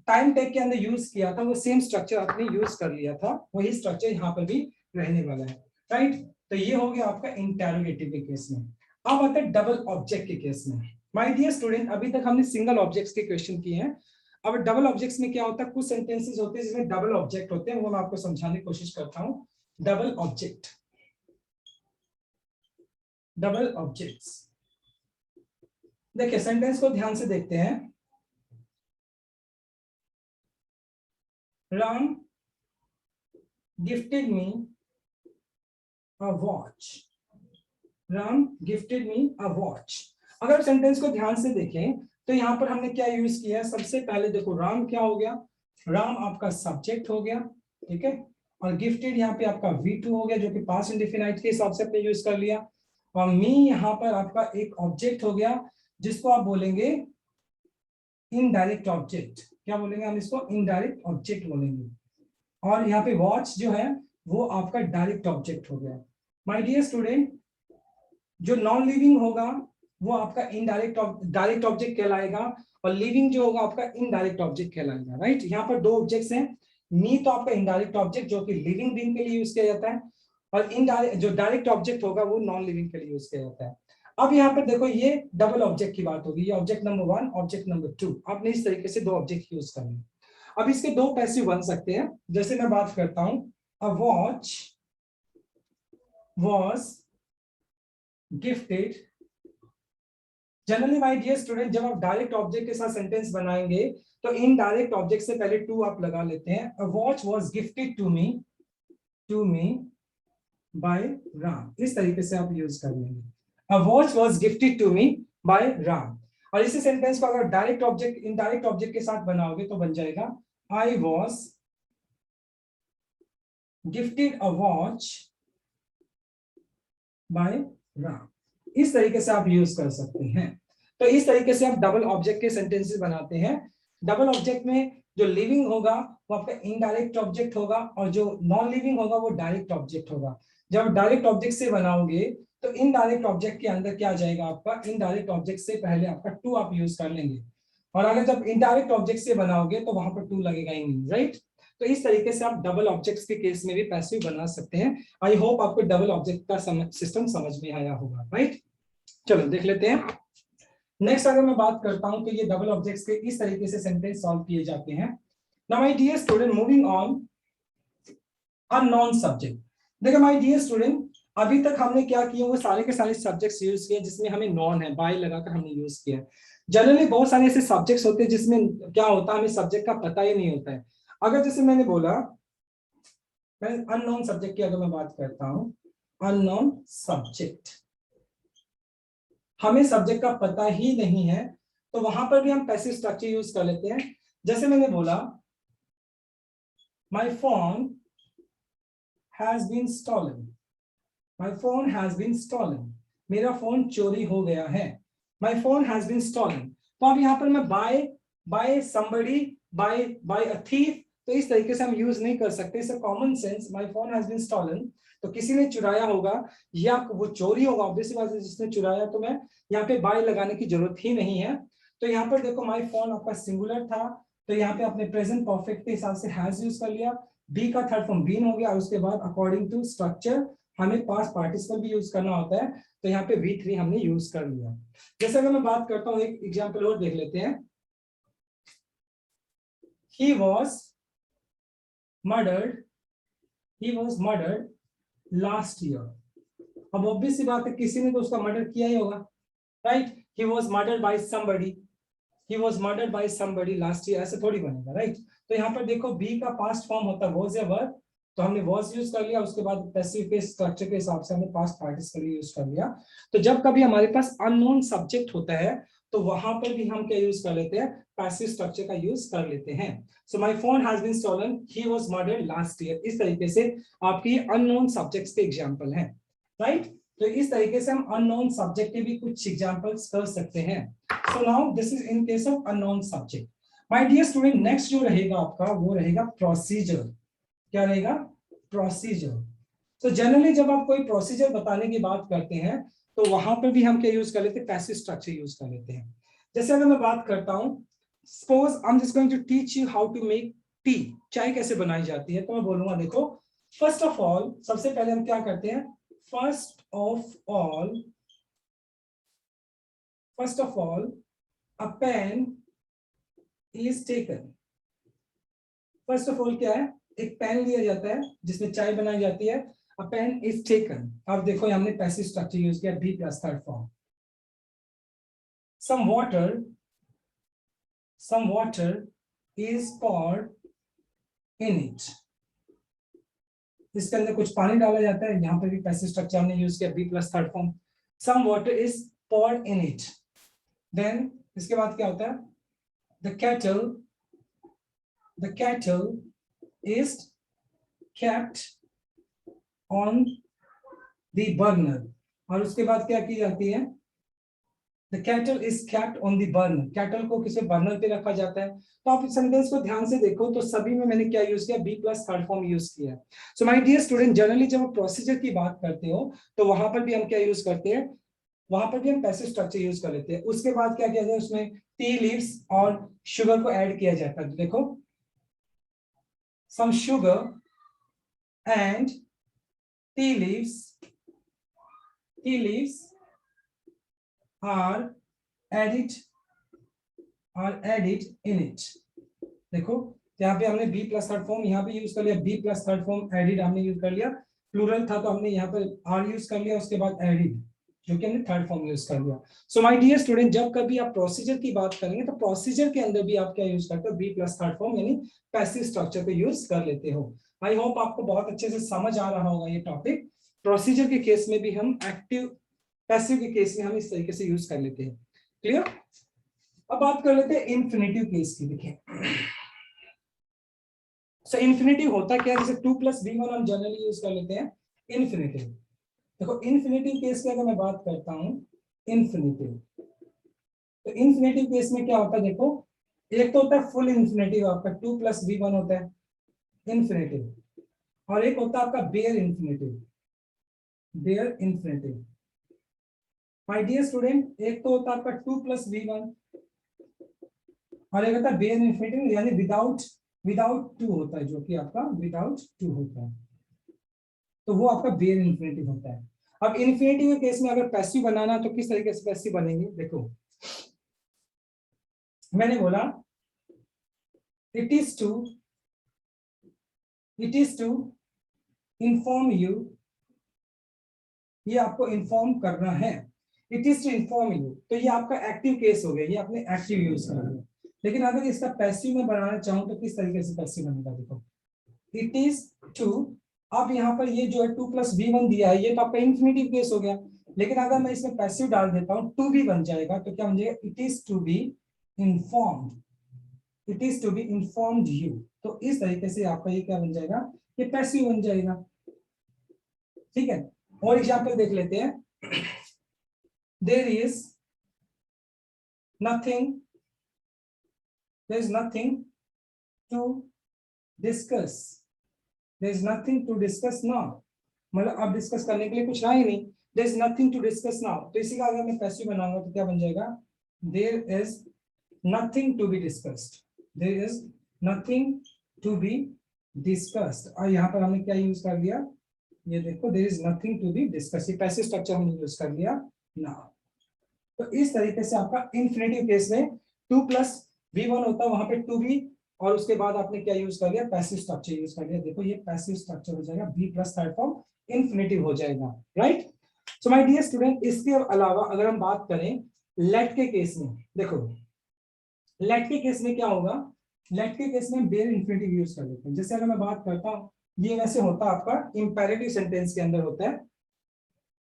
टाइम टैग के अंदर यूज किया था वो सेम स्ट्रक्चर आपने यूज कर लिया था, वही स्ट्रक्चर यहाँ पर भी रहने वाला है, राइट। तो ये हो गया आपका इंटेरोगेटिव के केस में। अब आता है डबल ऑब्जेक्ट के केस में। माय डियर स्टूडेंट, अभी तक हमने सिंगल ऑब्जेक्ट्स के क्वेश्चन किए हैं। अब डबल ऑब्जेक्ट्स में क्या होता है, कुछ सेंटेंसेस होते हैं जिसमें डबल ऑब्जेक्ट होते हैं, वो मैं आपको समझाने की कोशिश करता हूं। डबल ऑब्जेक्ट, डबल ऑब्जेक्ट्स, देखिए सेंटेंस को ध्यान से देखते हैं। Ram gifted me a watch. Ram gifted me a watch. अगर सेंटेंस को ध्यान से देखें तो यहाँ पर हमने क्या यूज किया है, सबसे पहले देखो राम क्या हो गया, राम आपका सब्जेक्ट हो गया, ठीक है, और गिफ्टेड यहाँ पे आपका V2 हो गया जो कि पास्ट इंडेफिनिट के हिसाब से आपने यूज कर लिया, और मी यहाँ पर आपका एक ऑब्जेक्ट हो गया जिसको आप बोलेंगे इनडायरेक्ट ऑब्जेक्ट। क्या बोलेंगे हम इसको, इनडायरेक्ट ऑब्जेक्ट बोलेंगे। और यहाँ पे वॉच जो है वो आपका डायरेक्ट ऑब्जेक्ट हो गया। माय डियर स्टूडेंट, जो नॉन लिविंग होगा वो आपका इनडायरेक्ट डायरेक्ट ऑब्जेक्ट कहलाएगा, और लिविंग जो होगा आपका इनडायरेक्ट ऑब्जेक्ट कहलाएगा, राइट। यहाँ पर दो ऑब्जेक्ट्स हैं, मी तो आपका इनडायरेक्ट ऑब्जेक्ट जो कि लिविंग बीइंग के लिए यूज किया जाता है, और इनडायरेक्ट जो डायरेक्ट ऑब्जेक्ट होगा वो नॉन लिविंग के लिए यूज किया जाता है। अब यहाँ पर देखो ये डबल ऑब्जेक्ट की बात होगी, ये ऑब्जेक्ट नंबर 1 ऑब्जेक्ट नंबर 2, आपने इस तरीके से दो ऑब्जेक्ट यूज करने। अब इसके दो पैसिव बन सकते हैं, जैसे मैं बात करता हूं, a watch was gifted. Generally my dear student, जब आप डायरेक्ट ऑब्जेक्ट के साथ सेंटेंस बनाएंगे तो इनडायरेक्ट ऑब्जेक्ट से पहले टू आप लगा लेते हैं। A watch was gifted to me by Ram, इस तरीके से आप यूज कर लेंगे। A watch was gifted to me by Ram. और इसी सेंटेंस को अगर डायरेक्ट ऑब्जेक्ट इनडायरेक्ट ऑब्जेक्ट के साथ बनाओगे तो बन जाएगा I was gifted a watch by Ram. इस तरीके से आप यूज कर सकते हैं। तो इस तरीके से आप डबल ऑब्जेक्ट के सेंटेंसेस बनाते हैं। डबल ऑब्जेक्ट में जो लिविंग होगा वो आपका इनडायरेक्ट ऑब्जेक्ट होगा, और जो नॉन लिविंग होगा वो डायरेक्ट ऑब्जेक्ट होगा। जब डायरेक्ट ऑब्जेक्ट से बनाओगे तो इनडायरेक्ट ऑब्जेक्ट के अंदर क्या आ जाएगा, आपका इनडायरेक्ट ऑब्जेक्ट से पहले आपका टू आप यूज कर लेंगे, और अगर जब इनडायरेक्ट ऑब्जेक्ट से बनाओगे तो वहां पर टू लगेगा ही नहीं, राइट। तो इस तरीके से आप डबल ऑब्जेक्ट्स के केस में भी पैसिव बना सकते हैं। आई होप आपको डबल ऑब्जेक्ट का सिस्टम समझ में आया होगा, राइट। चलो देख लेते हैं। नेक्स्ट अगर मैं बात करता हूं तो ये डबल ऑब्जेक्ट्स के इस तरीके से सेंटेंस सॉल्व किए जाते हैं। Now my dear student, moving on, unknown subject. देखो माय डियर स्टूडेंट, अभी तक हमने क्या किया, वो सारे के सारे सब्जेक्ट्स यूज किए जिसमें हमें नॉन है, बाय लगाकर हमने यूज किया। जनरली बहुत सारे ऐसे सब्जेक्ट्स होते हैं जिसमें क्या होता है, हमें सब्जेक्ट का पता ही नहीं होता है। अगर जैसे मैंने बोला, मैं अननोन सब्जेक्ट की अगर मैं बात करता हूं, अननोन सब्जेक्ट, हमें सब्जेक्ट का पता ही नहीं है, तो वहां पर भी हम पैसिव स्ट्रक्चर यूज कर लेते हैं। जैसे मैंने बोला, my phone has been stolen, my phone has been stolen, मेरा फोन चोरी हो गया है। My phone has been stolen, तो अब यहाँ पर मैं by somebody, by a thief, तो इस तरीके से हम यूज नहीं कर सकते। It's a common sense, my phone has been stolen, तो किसी ने चुराया होगा या वो चोरी होगा, ऑब्वियसली बात है, जिसने चुराया, तो मैं यहाँ पे बाय लगाने की जरूरत ही नहीं है। तो यहाँ पर देखो माय फोन आपका सिंगुलर था, तो यहाँ पे आपने प्रेजेंट परफेक्ट के हिसाब से हैज यूज कर लिया, बी का थर्ड फॉर्म बीन हो गया, और उसके बाद अकॉर्डिंग टू स्ट्रक्चर हमें पास्ट पार्टिसिपल भी यूज करना होता है, तो यहाँ पे V3 हमने यूज कर लिया। जैसे अगर मैं बात करता हूँ, एक एग्जांपल और देख लेते हैं। He was murdered, he was murdered last year। अब ऑब्वियस सी बात है, किसी ने तो उसका मर्डर किया ही होगा, right. He was murdered by somebody, he was murdered by somebody last year, ऐसे थोड़ी बनेगा, राइट। तो यहाँ पर देखो बी का पास्ट फॉर्म होता है was या were, तो हमने was यूज कर लिया, उसके बाद पैसिव के स्ट्रक्चर के हिसाब से हमने पास्ट पार्टिसिपल यूज कर लिया। तो जब कभी हमारे पास अननोन सब्जेक्ट होता है तो वहां पर भी हम क्या यूज कर लेते हैं, पैसिव स्ट्रक्चर का यूज कर लेते हैं। So my phone has been stolen, he was murdered last year, इस तरीके से आपकी अननोन सब्जेक्ट्स के एग्जांपल हैं, राइट। तो इस तरीके से हम अननोन सब्जेक्ट के भी कुछ एग्जांपल्स कर सकते हैं। So now this is in case of unknown subject. My dear student, next जो रहेगा आपका वो रहेगा प्रोसीजर। क्या रहेगा, प्रोसीजर। तो जनरली जब आप कोई प्रोसीजर बताने की बात करते हैं तो वहां पर भी हम क्या यूज कर लेते हैं, पैसिव स्ट्रक्चर यूज कर लेते हैं। जैसे अगर मैं बात करता हूं, suppose I am just going to teach you how to make tea, चाय कैसे बनाई जाती है, तो मैं बोलूंगा देखो, फर्स्ट ऑफ ऑल, सबसे पहले हम क्या करते हैं, first of all a pen is taken. First of all क्या है, एक पेन लिया जाता है जिसमें चाय बनाई जाती है, अ पेन इज टेकन। अब देखो हमने पैसिव स्ट्रक्चर यूज किया, be plus third form. some water is poured in it, इसके अंदर कुछ पानी डाला जाता है, यहाँ पे भी पैसिव स्ट्रक्चर हमने यूज किया be plus third form. Some water is poured in it, then इसके बाद क्या होता है, the kettle is kept on the burner, और उसके बाद क्या की जाती है, The kettle is kept on the burner. Kettle को किसी बर्नर पे रखा जाता है। तो आप इस सेंटेंस को ध्यान से देखो तो सभी में मैंने क्या यूज किया, be plus third form use किया। So my dear student, generally जब आप प्रोसीजर की बात करते हो तो वहां पर भी हम क्या यूज करते हैं, वहां पर भी हम पैसिव स्ट्रक्चर यूज कर लेते हैं। उसके बाद क्या किया जाए, उसमें टी लीव्स और शुगर को ऐड किया जाता है। तो देखो, some sugar and tea leaves are added in it। देखो यहाँ पे हमने बी प्लस थर्ड फॉर्म यहाँ पे यूज कर लिया, be plus third form added हमने यूज कर लिया, प्लूरल था तो हमने यहाँ पर आर यूज कर लिया, उसके बाद एडिड जो कि हमने थर्ड फॉर्म यूज कर लिया। सो माय डियर स्टूडेंट, जब कभी आप प्रोसीजर की बात करेंगे तो प्रोसीजर के अंदर भी आप क्या यूज करते हो, बी प्लस थर्ड फॉर्म यानी पैसिव स्ट्रक्चर को यूज कर लेते हो। आई होप आपको बहुत अच्छे से समझ आ रहा होगा ये टॉपिक। प्रोसीजर के केस में भी हम एक्टिव, पैसिव के केस में हम इस तरीके से यूज कर लेते हैं। क्लियर? अब बात कर लेते हैं इन्फिनेटिव केस की। देखिए, सो इन्फिनेटिव होता क्या है, जैसे 2 + v1 हम जनरली यूज कर लेते हैं इन्फिनेटिव। देखो इन्फिनेटिव केस की अगर मैं बात करता हूं, इन्फिनेटिव, तो इन्फिनेटिव केस में क्या होता है, देखो एक तो होता है फुल इन्फिनेटिव, आपका 2 + v1 होता है इन्फिनेटिव, और एक होता है आपका bare infinitive. My dear student, एक तो होता है आपका 2 + v1 और एक होता है बेयर इन्फिनेटिव यानी विदाउट 2 होता है, जो कि आपका विदाउट 2 होता है, तो वो आपका बेयर इन्फिनेटिव होता है। अब इन्फिनेटिव के केस में अगर पैसिव बनाना तो किस तरीके से पैसिव बनेंगे, देखो मैंने बोला it is to inform you, ये आपको इन्फॉर्म करना है, it is to inform you, तो ये आपका एक्टिव केस हो गया, ये आपने एक्टिव यूज कर लिया। लेकिन अगर इसका पैसिव में बनाना चाहूं तो किस तरीके से पैसिव बनेगा, देखो इट इज टू, अब यहाँ पर ये जो है 2 + v1 दिया है, ये तो आपका इन्फिनेटिव केस हो गया, लेकिन अगर मैं इसमें पैसिव डाल देता हूँ 2 भी बन जाएगा, तो क्या बन जाएगा, it is to be informed you, तो इस तरीके से आपका ये क्या बन जाएगा, ये पैसिव बन जाएगा। ठीक है, और एग्जाम्पल देख लेते हैं। there is nothing to discuss now, मतलब अब डिस्कस करने के लिए कुछ रहा ही नहीं, there is nothing to discuss now, तो इसी का अगर मैं पैसिव बनाऊंगा तो क्या बन जाएगा, there is nothing to be discussed, और यहाँ पर हमने क्या यूज कर लिया, ये देखो there is nothing to be discussed, ये पैसिव स्ट्रक्चर हमने यूज कर लिया now। तो इस तरीके से आपका इन्फिनेटिव केस में 2 + v1 होता है, वहां पे 2v, और उसके बाद आपने क्या यूज कर लिया, पैसिव स्ट्रक्चर यूज कर लिया। देखो ये पैसिव स्ट्रक्चर हो जाएगा, b + थर्ड फॉर्म इन्फिनेटिव हो जाएगा, right. So my dear student, इसके अलावा अगर हम बात करें लेट के केस में, देखो लेट के केस में क्या होगा, लेट के केस में बेयर इन्फिनेटिव यूज कर लेते हैं। जैसे अगर मैं बात करता हूँ, ये वैसे होता है आपका इंपेरेटिव सेंटेंस के अंदर होता है,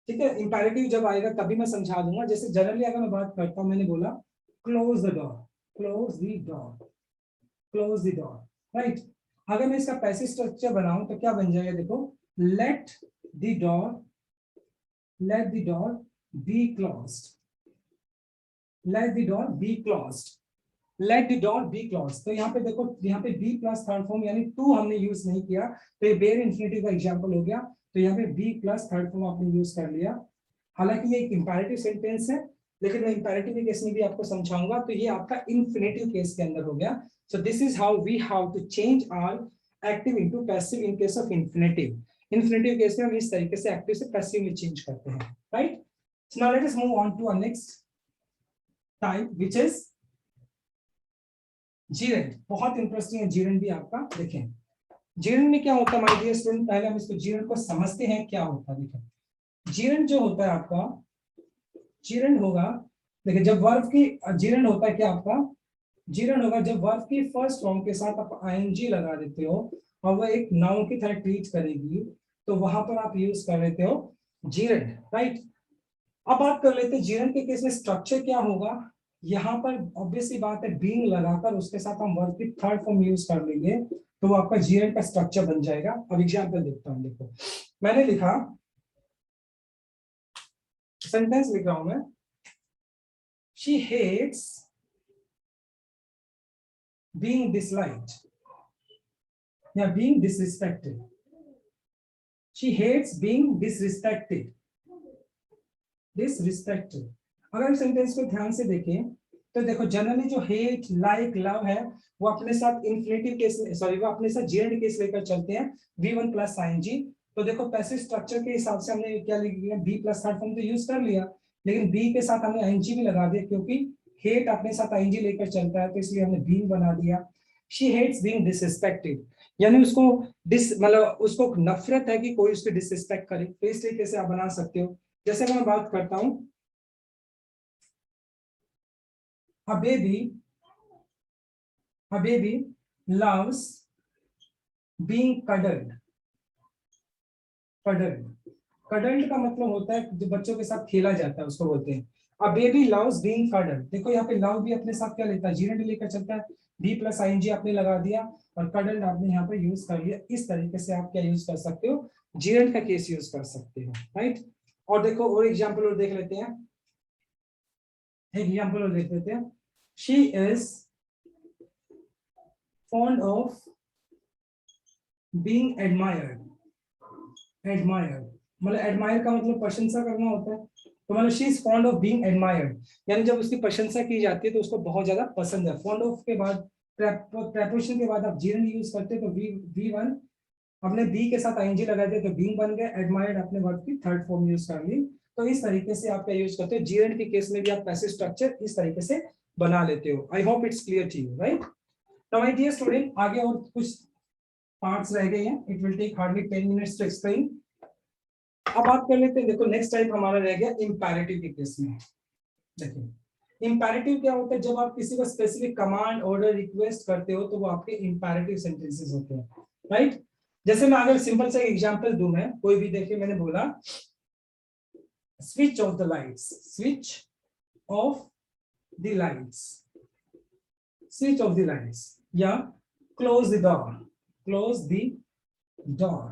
ठीक है, इंपेरेटिव जब आएगा तभी मैं समझा दूंगा। जैसे जनरली अगर मैं बात करता हूं, मैंने बोला क्लोज द डोर, राइट। अगर मैं इसका पैसिव स्ट्रक्चर बनाऊं तो क्या बन जाएगा, देखो let the door be closed, तो यहाँ पे देखो, यहाँ पे बी प्लस थर्ड फॉर्म यानी 2 हमने यूज नहीं किया, तो ये बेयर इन्फिनेटिव का एग्जांपल हो गया, तो यहाँ पे बी प्लस थर्ड फॉर्म आपने यूज कर लिया। हालांकि ये एक इंपेरेटिव सेंटेंस है, लेकिन मैं इंपेरेटिव केस में भी आपको समझाऊंगा, तो ये आपका इन्फिनेटिव केस के अंदर हो गया। So this is how we have to change our active into passive in case of infinitive. Infinitive case में हम इस तरीके से एक्टिव से पैसिव में चेंज करते हैं, right. So now let us move on to our next type which is gerund. बहुत इंटरेस्टिंग है जीरेंड भी आपका। देखें जीरेंड में क्या होता है माय डियर स्टूडेंट, पहले हम इसको जीरेंड को समझते हैं क्या होता है। देखें जीरेंड जो होता है आपका, जीरेंड होगा, देखिए जब वर्ब की जीरेंड होता है क्या आपका, जीरेंड होगा जब वर्ब की फर्स्ट फॉर्म के साथ आप आईएनजी लगा देते हो और वो एक नाउन की तरह ट्रीट करेगी, तो वहां पर आप यूज कर लेते हो जीरेंड, राइट। अब बात कर लेते हैं जीरेंड के केस में स्ट्रक्चर क्या होगा। यहाँ पर ऑब्वियसली बात है, बीइंग लगाकर उसके साथ हम वर्ब की थर्ड फॉर्म यूज कर लेंगे, तो वो आपका जीरेंड का स्ट्रक्चर बन जाएगा। अब एग्जाम्पल देखता हूँ, देखो मैंने लिखा, सेंटेंस लिख रहा हूं मैं, शी हेट्स बीइंग डिसलाइक्ड या being disrespected. She hates being disrespected, disrespected. अगर हम सेंटेंस को ध्यान से देखें तो देखो जनरली जो हेट, लाइक, लव है वो अपने साथ इन्फिनेटिव केस, सॉरी वो अपने साथ जेएंड केस लेकर चलते हैं, V1 प्लस आईएनजी। तो देखो पैसिव स्ट्रक्चर के हिसाब से हमने क्या लिख लिया, बी प्लस थर्ड फॉर्म तो यूज कर लिया, लेकिन बी के साथ हमने आईएनजी भी लगा दिया, क्योंकि हेट अपने साथ आईएनजी लेकर चलता है, तो इसलिए हमने बीइंग बना दिया। शी हेट्स बीइंग डिसरिस्पेक्टेड, यानी उसको मतलब उसको नफरत है कि कोई उसकी डिसरिस्पेक्ट करे, तो इस तरीके से आप बना सकते हो। जैसे मैं बात करता हूं, a baby loves being cuddled। cuddled का मतलब होता है जो बच्चों के साथ खेला जाता है, उसको बोलते हैं a baby loves being cuddled। देखो यहाँ पे लव भी अपने साथ क्या लेता है, जीरेंड लेकर चलता है, बी प्लस आईएनजी आपने लगा दिया और cuddled आपने यहाँ पे यूज कर लिया। इस तरीके से आप क्या यूज कर सकते हो, जीरेंड का केस यूज कर सकते हो, राइट। और देखो और एग्जाम्पल और देख लेते हैं, एक एग्जाम्पल और देख लेते हैं। She is fond of being admired। मतलब एडमायर का मतलब प्रशंसा करना होता है, तो मतलब she is fond of being admired, यानी जब उसकी प्रशंसा की जाती है तो उसको बहुत ज्यादा पसंद है। फॉन्ड ऑफ के बाद प्रेपोजिशन के बाद आप जीरेंड यूज करते हैं, तो V1 अपने बी के साथ आईएनजी लगा दिया तो बीइंग बन गया, एडमायर्ड अपने वर्ब की थर्ड फॉर्म यूज कर ली। तो इस तरीके से आप क्या यूज करते हो, जीरेंड के केस में भी आप पैसिव स्ट्रक्चर इस तरीके से बना लेते हो। I hope it's clear to you, right. Now my dear student, आगे और कुछ पार्ट्स रह गए हैं, it will take hardly 10 minutes to explain. अब बात कर लेते हैं, देखो नेक्स्ट टाइप हमारा रह गया इंपैरेटिव के केस में। देखिए इंपैरेटिव क्या होता है, जब आप किसी को स्पेसिफिक कमांड, ऑर्डर, रिक्वेस्ट करते हो तो वो आपके इंपैरेटिव सेंटेंसेस होते हैं, राइट। जैसे मैं अगर सिंपल से एग्जांपल दूं, मैं कोई भी, देखिए मैंने बोला switch off the lights, switch off the lights, switch off the lights, या close the door, close the door,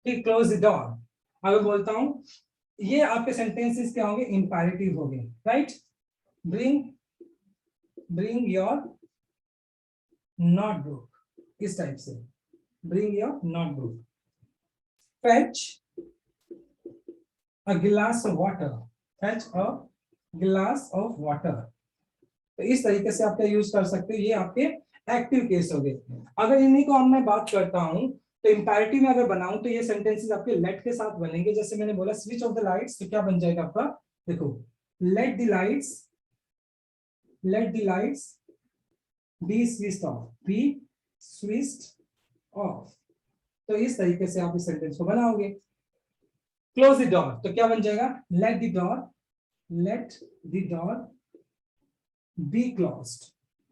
ठीक, क्लोज द डोर। अगर बोलता हूं, ये आपके सेंटेंसेस क्या होंगे, इंपैरेटिव हो गए, राइट। ब्रिंग योर नोटबुक, इस टाइप से, ब्रिंग योर नोटबुक। फेच अ गिलास ऑफ वाटर, फेच अ गिलास ऑफ वाटर। तो इस तरीके से आप क्या यूज कर सकते हो, ये आपके एक्टिव केस हो गए। अगर इन्हीं को हम मैं बात करता हूं, तो इंपैरेटिव में अगर बनाऊं तो ये सेंटेंसेस आपके लेट के साथ बनेंगे। जैसे मैंने बोला स्विच ऑफ द लाइट्स, तो क्या बन जाएगा आपका, देखो let the lights, let the lights B switched off, B switched off. तो इस तरीके से आप इस सेंटेंस को बनाओगे। क्लोज द डोर, तो क्या बन जाएगा, let the door, let the door be closed.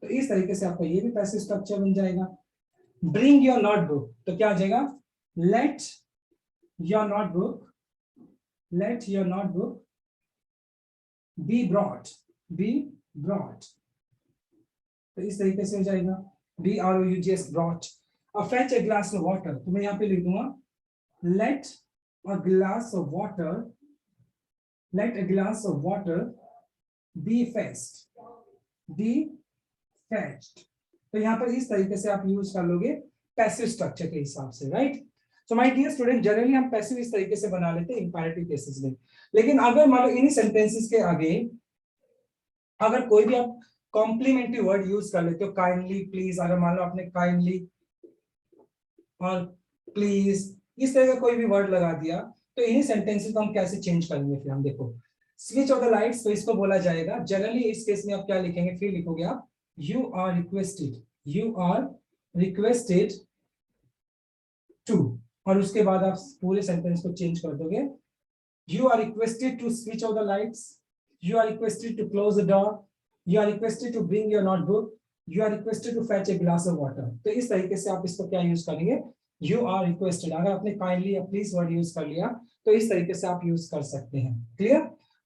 तो इस तरीके से आपका ये भी पैसिव स्ट्रक्चर बन जाएगा। ब्रिंग योर नोटबुक, तो क्या आ जाएगा, let your notebook, let your notebook be brought, be brought. तो इस तरीके से हो जाएगा, BROUGS ब्रॉट। और fetch a glass of water, तो मैं यहाँ पे लिख दूंगा let a glass of water, let a glass of water be fetched, be fetched. तो यहाँ पर इस तरीके से आप यूज कर लोगे पैसिव स्ट्रक्चर के हिसाब से, right. So my dear student, generally हम पैसिव इस तरीके से बना लेते हैं इंपैरेटिव केसेस में। लेकिन अगर मान लो इन्हीं सेंटेंसेस के आगे अगर कोई भी आप कॉम्प्लीमेंट्री वर्ड यूज कर लेते हो, काइंडली, प्लीज, अगर मान लो आपने काइंडली और प्लीज इस तरह का कोई भी वर्ड लगा दिया, तो इन्हीं सेंटेंसेस को हम कैसे चेंज करेंगे, फिर हम देखो स्विच ऑफ द लाइट्स, तो इसको बोला जाएगा जनरली इस केस में आप क्या लिखेंगे, फिर लिखोगे आप you are requested, you are requested to, और उसके बाद आप पूरे सेंटेंस को चेंज कर दोगे, you are requested to switch off the lights, you are requested to close the door, you are requested to bring your notebook, you are requested to fetch a glass of water. तो इस तरीके से आप इसको क्या यूज करेंगे, यू आर रिक्वेस्टेड। अगर आपने काइंडली या प्लीज वर्ड यूज कर लिया तो इस तरीके से आप यूज कर सकते हैं। क्लियर?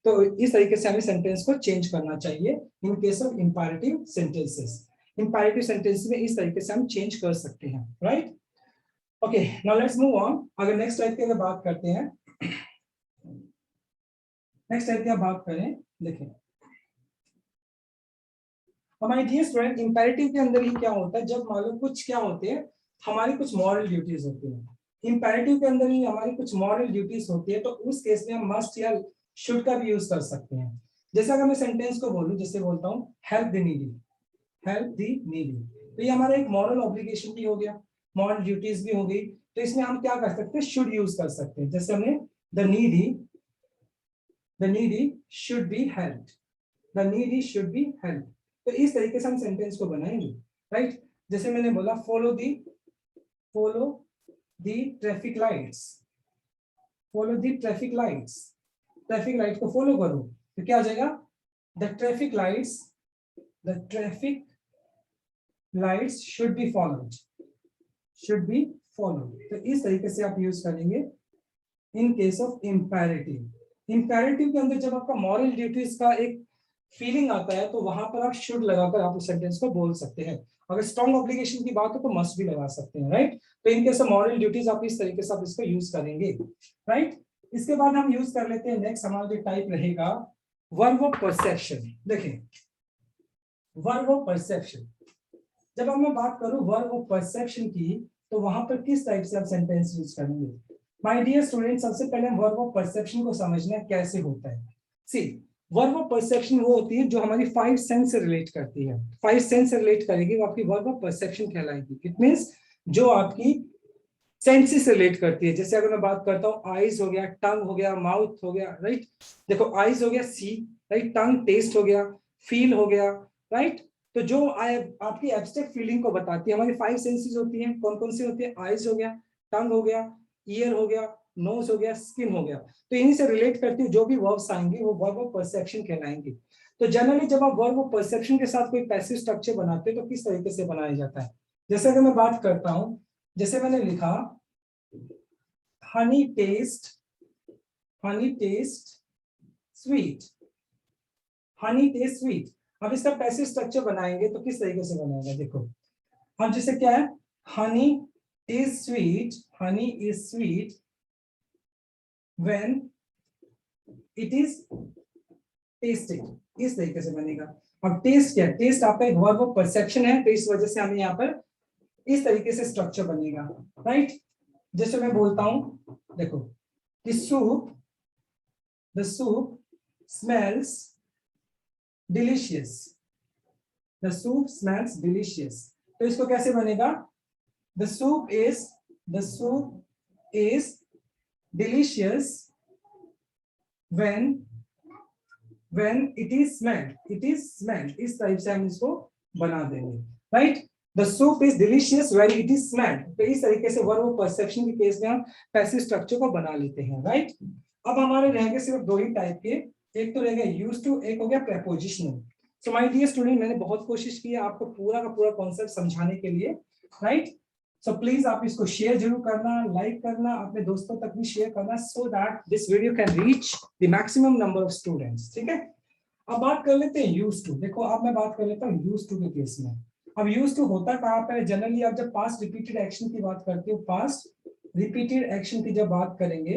तो इस तरीके से हमें सेंटेंस को चेंज करना चाहिए इन case of imperative sentences. Imperative sentence में इस तरीके से हम चेंज कर सकते हैं, right? Okay, now let's move on. अगर नेक्स्ट टाइप की अगर बात करते हैं, नेक्स्ट टाइप की आप बात करें, देखें हमारे डियर स्टूडेंट, इंपैरेटिव के अंदर ही क्या होता है, जब मान लो कुछ क्या होते हैं, हमारी कुछ मॉरल ड्यूटीज होती हैं। इंपैरेटिव के अंदर ही हमारी कुछ मॉरल ड्यूटीज होती है, तो उस केस में हम मस्ट या शुड का भी यूज कर सकते हैं। जैसे अगर मैं सेंटेंस को बोलूं, जैसे बोलता हूँ help the needy, help the needy, तो ये हमारा एक मॉरल ऑब्लिगेशन भी हो गया, मॉरल ड्यूटीज भी हो गई। तो इसमें हम क्या कर सकते हैं, शुड यूज कर सकते हैं। जैसे हमने the needy should be helped, the needy should be helped. तो इस तरीके से हम सेंटेंस को बनाएंगे, राइट? जैसे मैंने बोला follow the traffic lights, follow the traffic lights, traffic light को फॉलो करो, तो क्या आ जाएगा, the traffic lights should be followed, should be followed. तो इस तरीके से आप यूज करेंगे इन केस ऑफ इंपैरेटिव। इंपैरेटिव के अंदर जब आपका मॉरल ड्यूटीज का एक फीलिंग आता है, तो वहां पर आप शुड लगाकर आप उस सेंटेंस को बोल सकते हैं। अगर स्ट्रॉन्ग ऑब्लिगेशन की बात हो तो मस्ट भी लगा सकते हैं, राइट? तो इन केस ऑफ मॉरल ड्यूटीज आप इस तरीके से आप इसको यूज करेंगे, राइट? इसके बाद हम यूज कर लेते हैं, नेक्स्ट हमारा जो टाइप रहेगा वर्ब ऑफ परसेप्शन। देखें वर्ब ऑफ परसेप्शन, जब हम मैं बात करूं वर्ब ऑफ परसेप्शन की, तो वहां पर किस टाइप से आप सेंटेंस यूज करेंगे? माय डियर स्टूडेंट, सबसे पहले हम वर्ब ऑफ परसेप्शन को समझना कैसे होता है। सी, वर्ब ऑफ परसेप्शन वो होती है जो हमारी 5 सेंस से रिलेट करती है। 5 सेंस से रिलेट करेगी वो आपकी वर्ब ऑफ परसेप्शन कहलाएगी। इट मींस जो आपकी सेंसेस से रिलेट करती है। जैसे अगर मैं बात करता हूँ, आईज हो गया, टंग हो गया, माउथ हो गया, राइट? देखो आईज हो गया सी, राइट? टंग टेस्ट हो गया, फील हो गया, राइट? तो जो आपकी एब्स्ट्रैक्ट फीलिंग को बताती है, हमारी 5 सेंसेस होती हैं। कौन कौन सी होती है? आईज हो गया, टंग हो गया, ईयर हो गया, नोज हो गया, स्किन हो गया। तो इन्हीं से रिलेट करती है जो भी वर्ब्स आएंगे वो वर्ब ऑफ परसेप्शन कहलाएंगे। तो जनरली जब आप वर्ब ऑफ परसेप्शन के साथ कोई पैसिव स्ट्रक्चर बनाते हैं तो किस तरीके से बनाया जाता है? जैसे अगर मैं बात करता हूं, जैसे मैंने लिखा Honey test sweet, Honey test sweet. अब इसका पैसिव स्ट्रक्चर बनाएंगे तो किस तरीके से बनाएगा? देखो हम जैसे क्या है, honey is sweet when it is tested, इस तरीके से बनेगा। अब टेस्ट क्या है? टेस्ट आपका एक वर्ब ऑफ परसेप्शन है, तो इस वजह से हमें यहाँ पर इस तरीके से स्ट्रक्चर बनेगा, राइट? जैसे मैं बोलता हूं, देखो the soup smells delicious, the soup smells delicious. तो इसको कैसे बनेगा? The soup is delicious when it is smelled, इस टाइप से हम इसको बना देंगे, right? The soup is delicious when it is smelled। तो इस तरीके से वर्ब ऑफ परसेप्शन के केस में हम पैसिव स्ट्रक्चर को बना लेते हैं, राइट? अब हमारे रहेंगे सिर्फ 2 ही टाइप के, एक तो रहेगा यूज्ड टू, एक हो गया prepositional. So my dear student, मैंने बहुत कोशिश की है आपको पूरा का पूरा कॉन्सेप्ट समझाने के लिए, राइट? सो प्लीज आप इसको शेयर जरूर करना, लाइक करना, अपने दोस्तों तक भी शेयर करना, so that this video can reach the maximum number of students, ठीक है? अब बात कर लेते हैं यूज्ड टू। देखो अब मैं बात कर लेता हूँ यूज्ड टू के केस में। अब यूज्ड टू होता कहाँ पर? जनरली आप जब पास्ट रिपीटेड एक्शन की बात करते हो, पास्ट रिपीटेड एक्शन की जब बात करेंगे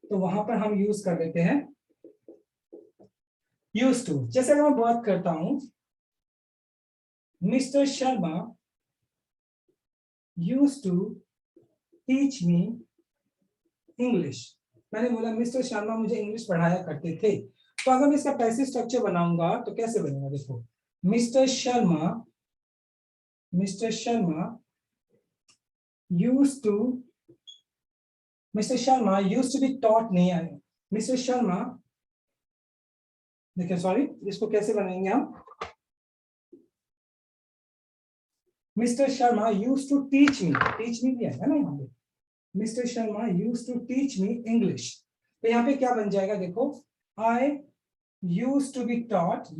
तो वहां पर हम यूज कर लेते हैं यूज्ड टू। जैसे अगर मैं बात करता हूं, mister Sharma used to teach me English। मैंने बोला मिस्टर शर्मा मुझे इंग्लिश पढ़ाया करते थे। तो अगर मैं इसका पैसिव स्ट्रक्चर बनाऊंगा तो कैसे बनेगा? देखो mister Sharma used to be taught, नहीं आया मिस्टर शर्मा। देखिए सॉरी, इसको कैसे बनाएंगे हम? Mister Sharma used to teach me भी है ना यहाँ पे, mister Sharma used to teach me English। तो यहाँ पे क्या बन जाएगा? देखो I used to be taught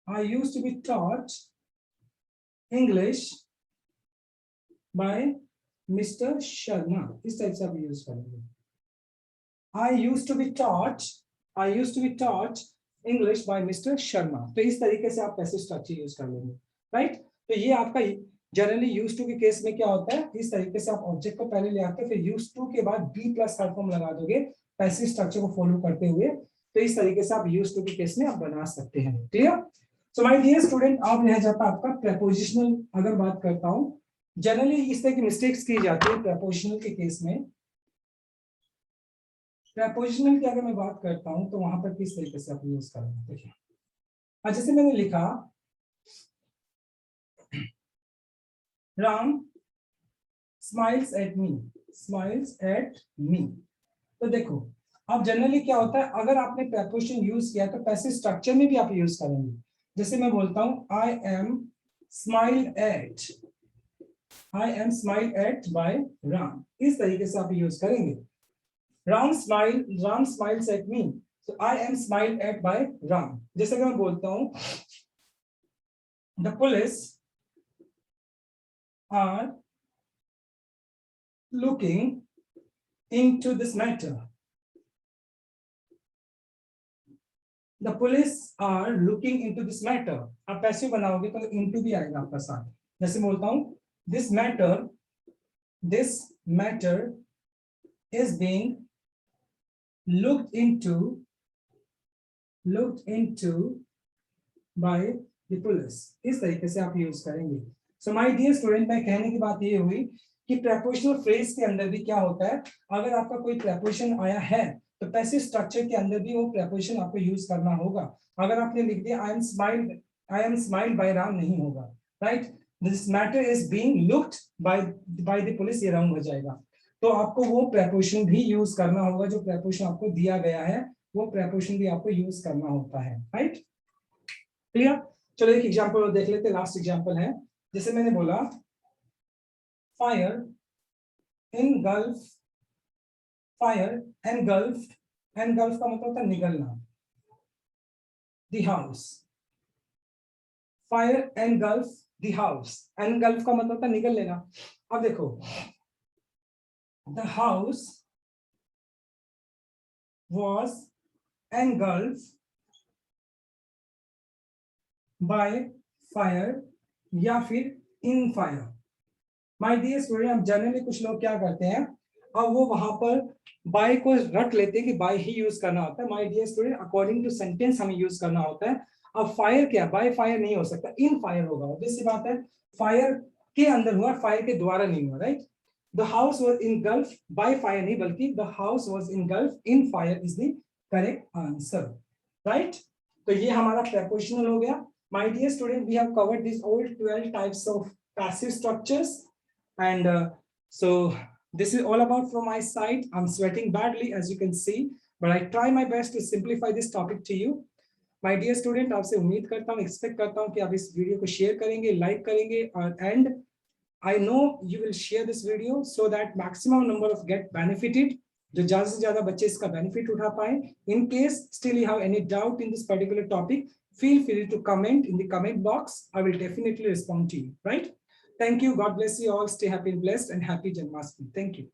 I used to be taught English by Mr. Sharma. इस टाइप से आप यूज करेंगे. I used to be taught English by Mr. Sharma. तो इस तरीके से आप पैसिव स्ट्रक्चर यूज कर लेंगे, राइट. तो ये आपका जनरली यूज टू के केस में क्या होता है, इस तरीके से आप ऑब्जेक्ट को पहले ले आते हैं, फिर यूज टू के बाद बी प्लस थर्ड फॉर्म लगा दोगे पैसिव स्ट्रक्चर को फॉलो करते हुए. तो इस तरीके से आप यूज टू के केस में आप बना सकते हैं. Clear. So my dear student, अब रह जाता है आपका प्रेपोजिशनल. अगर बात करता हूं, जनरली इस तरह की मिस्टेक्स की जाती है प्रेपोजिशनल के केस में. प्रेपोजिशनल की अगर मैं बात करता हूं तो वहां पर किस तरीके से आप यूज करेंगे. देखिए, जैसे मैंने लिखा राम स्माइल्स एट मी. तो देखो, अब जनरली क्या होता है, अगर आपने प्रेपोजिशन यूज किया तो पैसिव स्ट्रक्चर में भी आप यूज करेंगे. जैसे मैं बोलता हूं I am smile at by Ram. इस तरीके से आप यूज करेंगे. Ram smiles at me, so I am smiled at by Ram. जैसे कि मैं बोलता हूं the police are looking into this matter. The police are looking into this matter. आप पैसिव बनाओगे तो into भी आएगा आपका साथ. जैसे बोलता हूं this matter is being looked into by the police. इस तरीके से आप यूज करेंगे. सो माय डियर स्टूडेंट, मैं कहने की बात ये हुई कि प्रेपोजिशनल फ्रेज के अंदर भी क्या होता है, अगर आपका कोई प्रेपोजिशन आया है तो पैसिव स्ट्रक्चर के अंदर भी वो प्रेपोजिशन आपको यूज करना होगा. अगर आपने लिख दिया I am smiled by Ram, नहीं होगा, right. This matter is being looked by the police, ये रॉन्ग हो जाएगा. तो आपको वो प्रेपोजिशन भी यूज करना होगा, जो प्रेपोजिशन आपको दिया गया है वो प्रेपोजिशन भी आपको यूज करना होता है, राइट. क्लियर. चलो एक एग्जांपल और देख लेते हैं. लास्ट एग्जांपल है, जैसे मैंने बोला फायर एनगल्फ का मतलब होता है निगलना. The house, fire engulf the house. Engulf का मतलब होता है निगल लेना. अब देखो, the house was engulfed by fire या फिर in fire. My dear student, हम जनरली कुछ लोग क्या करते हैं, अब वो वहां पर by को रट लेते हैं कि by ही यूज करना होता है. My dear student, according to sentence हमें यूज करना होता है. अब फायर क्या, बाय फायर नहीं हो सकता, इन फायर होगा. ऑब्वियस सी बात है, फायर के अंदर हुआ, फायर के द्वारा नहीं हुआ, right. The house was engulfed by fire नहीं, बल्कि the house was engulfed in fire is the correct answer, right. तो ये हमारा prepositional हो गया. My dear student, we have covered these all 12 types of passive structures, and so this is all about from my side. I'm sweating badly as you can see, but I try my best to simplify this topic to you. My dear student, आपसे उम्मीद करता हूँ, एक्सपेक्ट करता हूँ कि आप इस वीडियो को शेयर करेंगे, लाइक करेंगे, and I know you will share this video so that maximum number of get benefited, जो ज़्यादा से ज़्यादा बच्चे इसका बेनिफिट उठा पाए. In case still you have any doubt in this particular topic, feel free to comment in the comment box. I will definitely respond to you, right. Thank you. God bless you all. Stay happy and blessed, and happy Janmashtami. Thank you.